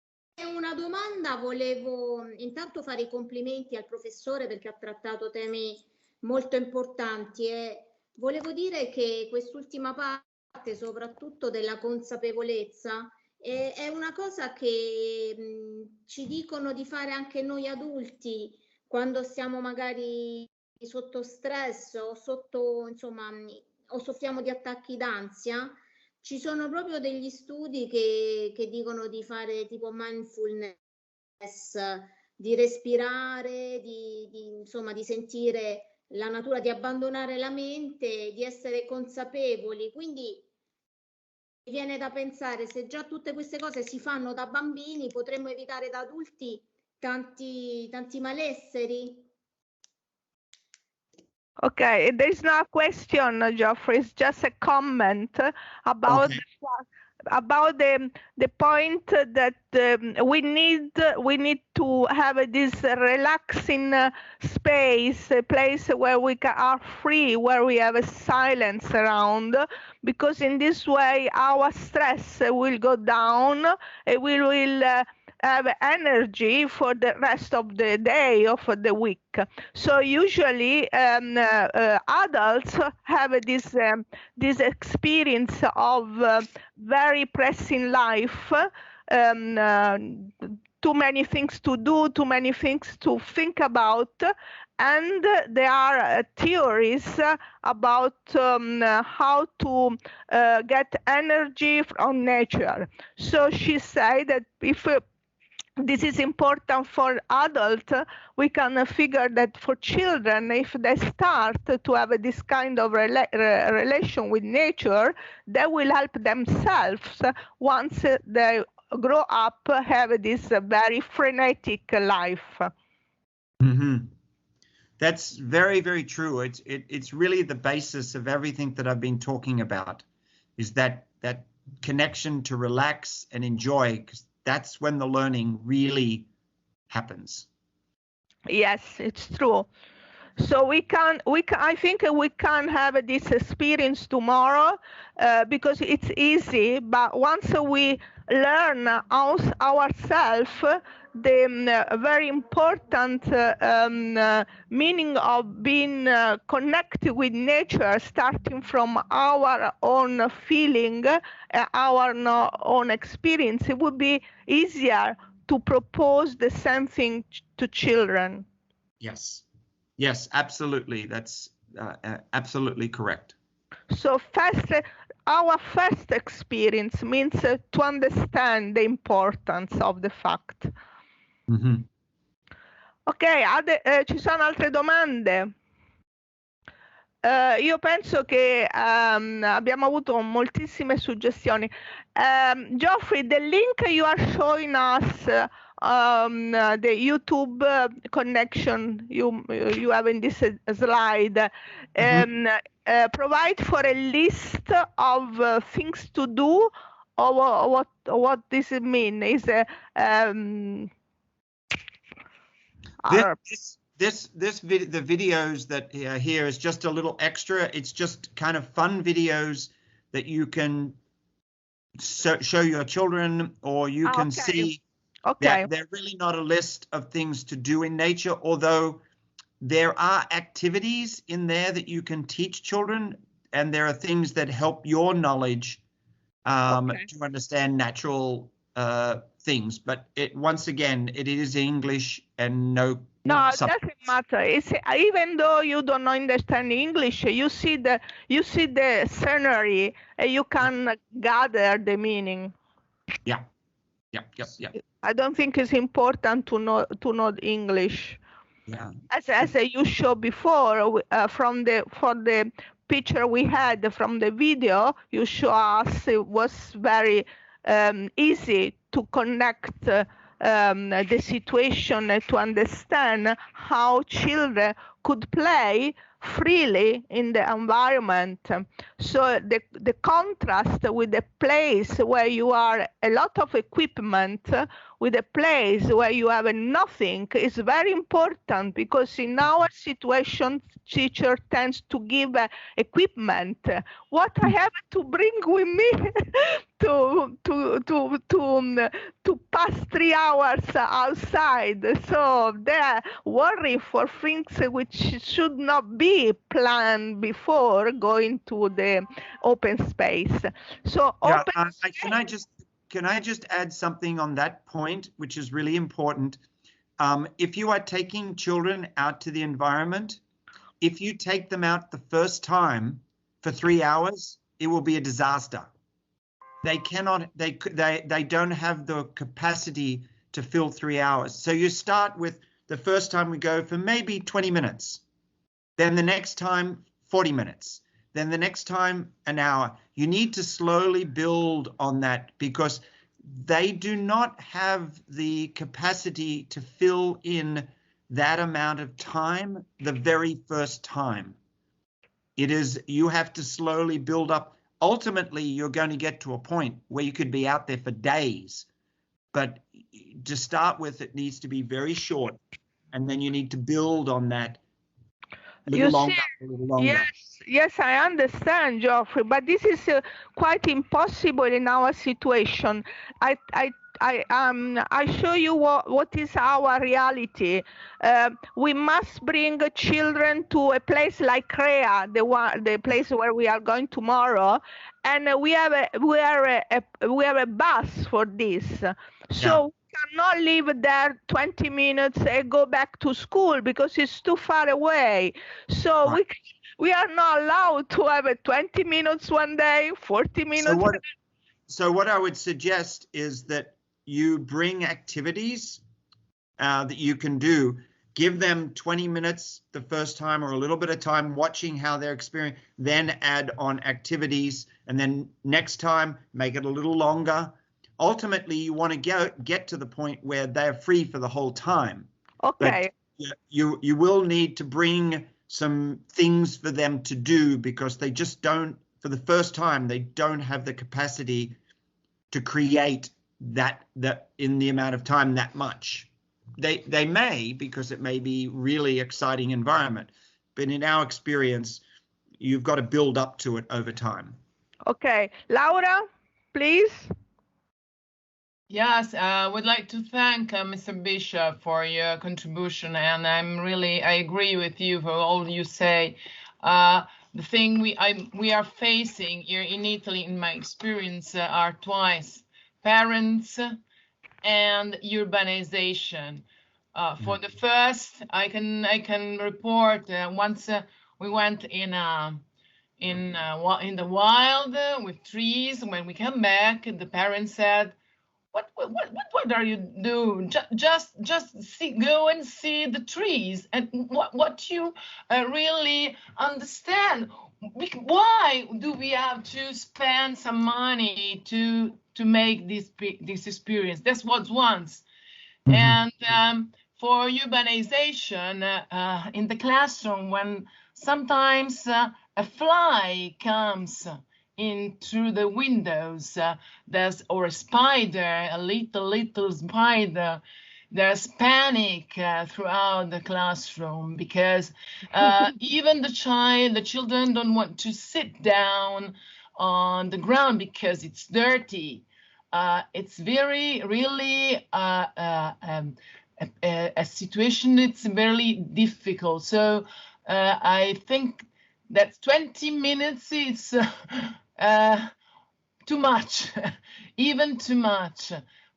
una domanda, volevo intanto fare i complimenti al professore perché ha trattato temi molto importanti e volevo dire che quest'ultima parte, soprattutto della consapevolezza, è una cosa che ci dicono di fare anche noi adulti quando siamo magari sotto stress o sotto, insomma, o soffriamo di attacchi d'ansia. Ci sono proprio degli studi che dicono di fare tipo mindfulness, di respirare, insomma, di sentire la natura, di abbandonare la mente, di essere consapevoli. Quindi mi viene da pensare, se già tutte queste cose si fanno da bambini, potremmo evitare da adulti tanti malesseri. Okay, there's no question, Geoffrey. It's just a comment about about the point that we need to have this relaxing space, a place where we are free, where we have a silence around, because in this way our stress will go down, and we will have energy for the rest of the day or for the week. So usually adults have this experience of very pressing life, too many things to do, too many things to think about, and there are theories about how to get energy from nature. So she said that if this is important for adults, we can figure that for children, if they start to have this kind of relation with nature, they will help themselves once they grow up, have this very frenetic life. Mm-hmm. That's very, very true. It's really the basis of everything that I've been talking about, is that connection to relax and enjoy, because that's when the learning really happens. Yes, it's true. So I think we can have this experience tomorrow because it's easy, but once we learn ourselves the very important meaning of being connected with nature, starting from our own feeling, our own experience, it would be easier to propose the same thing to children. Yes, absolutely. That's absolutely correct. So our first experience means to understand the importance of the fact. Mm-hmm. Ok, ci sono altre domande? Io penso che abbiamo avuto moltissime suggestioni. Geoffrey, the link you are showing us, the YouTube connection you have in this slide, provide for a list of things to do, or what does it mean? Is the videos that here is just a little extra. It's just kind of fun videos that you can show your children, or you can see. Okay. They're really not a list of things to do in nature, although there are activities in there that you can teach children, and there are things that help your knowledge to understand natural things. But once again, it is English and no, it doesn't matter. It's, even though you don't understand English, you see the scenery, and you can gather the meaning. Yeah. I don't think it's important to know English. Yeah. As you showed before, for the picture we had from the video you show us, it was very easy to connect the situation, to understand how children could play freely in the environment. So the contrast with the place where you are a lot of equipment with a place where you have nothing is very important, because in our situation, teacher tends to give equipment. What I have to bring with me to pass 3 hours outside. So they worry for things which should not be planned before going to the open space. So Yeah, open can I just add something on that point, which is really important? If you are taking children out to the environment, if you take them out the first time for 3 hours, it will be a disaster. They cannot, they don't have the capacity to fill 3 hours. So you start with the first time we go for maybe 20 minutes, then the next time 40 minutes, then the next time an hour. You need to slowly build on that, because they do not have the capacity to fill in that amount of time the very first time. It is, you have to slowly build up. Ultimately, you're going to get to a point where you could be out there for days. But to start with, it needs to be very short, and then you need to build on that a little longer. Yes, I understand, Geoffrey, but this is quite impossible in our situation. I show you what is our reality. We must bring children to a place like Crea, the place where we are going tomorrow, and we have a bus for this. So we cannot leave there 20 minutes and go back to school because it's too far away. So we are not allowed to have 20 minutes one day, 40 minutes. So what I would suggest is that you bring activities that you can do. Give them 20 minutes the first time, or a little bit of time watching how they're experiencing, then add on activities, and then next time make it a little longer. Ultimately, you want to get to the point where they're free for the whole time. Okay. But you will need to bring some things for them to do, because they just don't, for the first time, they don't have the capacity to create that in the amount of time that much. They may, because it may be really exciting environment, but in our experience, you've got to build up to it over time. Okay, Laura, please. Yes, I would like to thank Mr. Bishop for your contribution, and I agree with you for all you say. The thing we are facing here in Italy, in my experience, are twice: parents and urbanization. For the first, I can report once we went in the wild with trees. When we came back, the parents said, "What are you doing? Just go and see the trees." And what you really understand? Why do we have to spend some money to make this experience? That's what once. And for urbanization in the classroom, when sometimes a fly comes in through the windows, or a spider, a little spider, there's panic throughout the classroom, because even the children don't want to sit down on the ground because it's dirty. It's really a situation that's very difficult. So I think that 20 minutes is too much, even too much.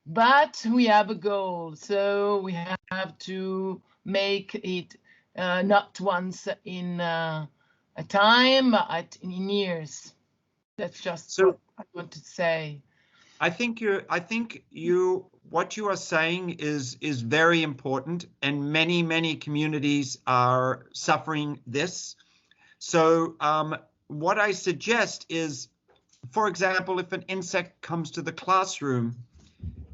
But we have a goal, so we have to make it not once in a time, but in years. That's just what I want to say. I think what you are saying is very important, and many communities are suffering this. So what I suggest is, for example, if an insect comes to the classroom,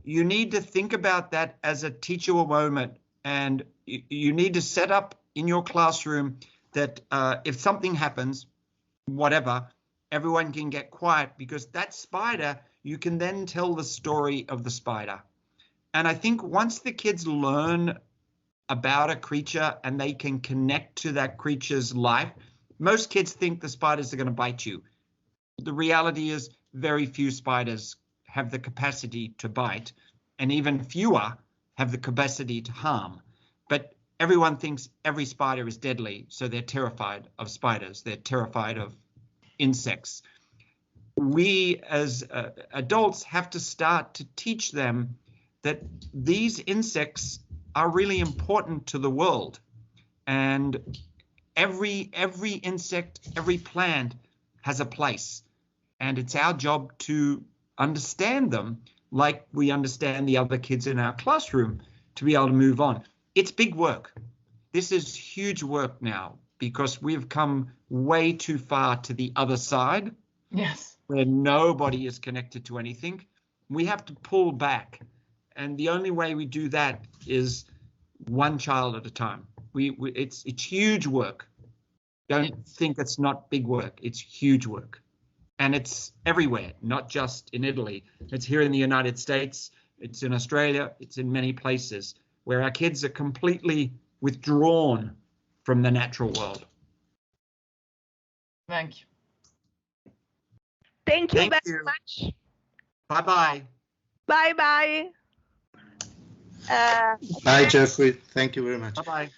you need to think about that as a teachable moment, and you need to set up in your classroom that if something happens, whatever, everyone can get quiet, because that spider, you can then tell the story of the spider. And I think once the kids learn about a creature and they can connect to that creature's life, most kids think the spiders are going to bite you. The reality is very few spiders have the capacity to bite, and even fewer have the capacity to harm. But everyone thinks every spider is deadly, so they're terrified of spiders. They're terrified of insects. We as adults have to start to teach them that these insects are really important to the world, and every insect, every plant has a place, and it's our job to understand them like we understand the other kids in our classroom to be able to move on. It's big work. This is huge work now because we've come way too far to the other side. Yes. Where nobody is connected to anything. We have to pull back. And the only way we do that is one child at a time. It's huge work. Don't think it's not big work. It's huge work. And it's everywhere, not just in Italy. It's here in the United States. It's in Australia. It's in many places where our kids are completely withdrawn from the natural world. Thank you. Thank you Thank very you. much. Bye-bye. Bye bye. Bye, Geoffrey. Thank you very much. Bye-bye.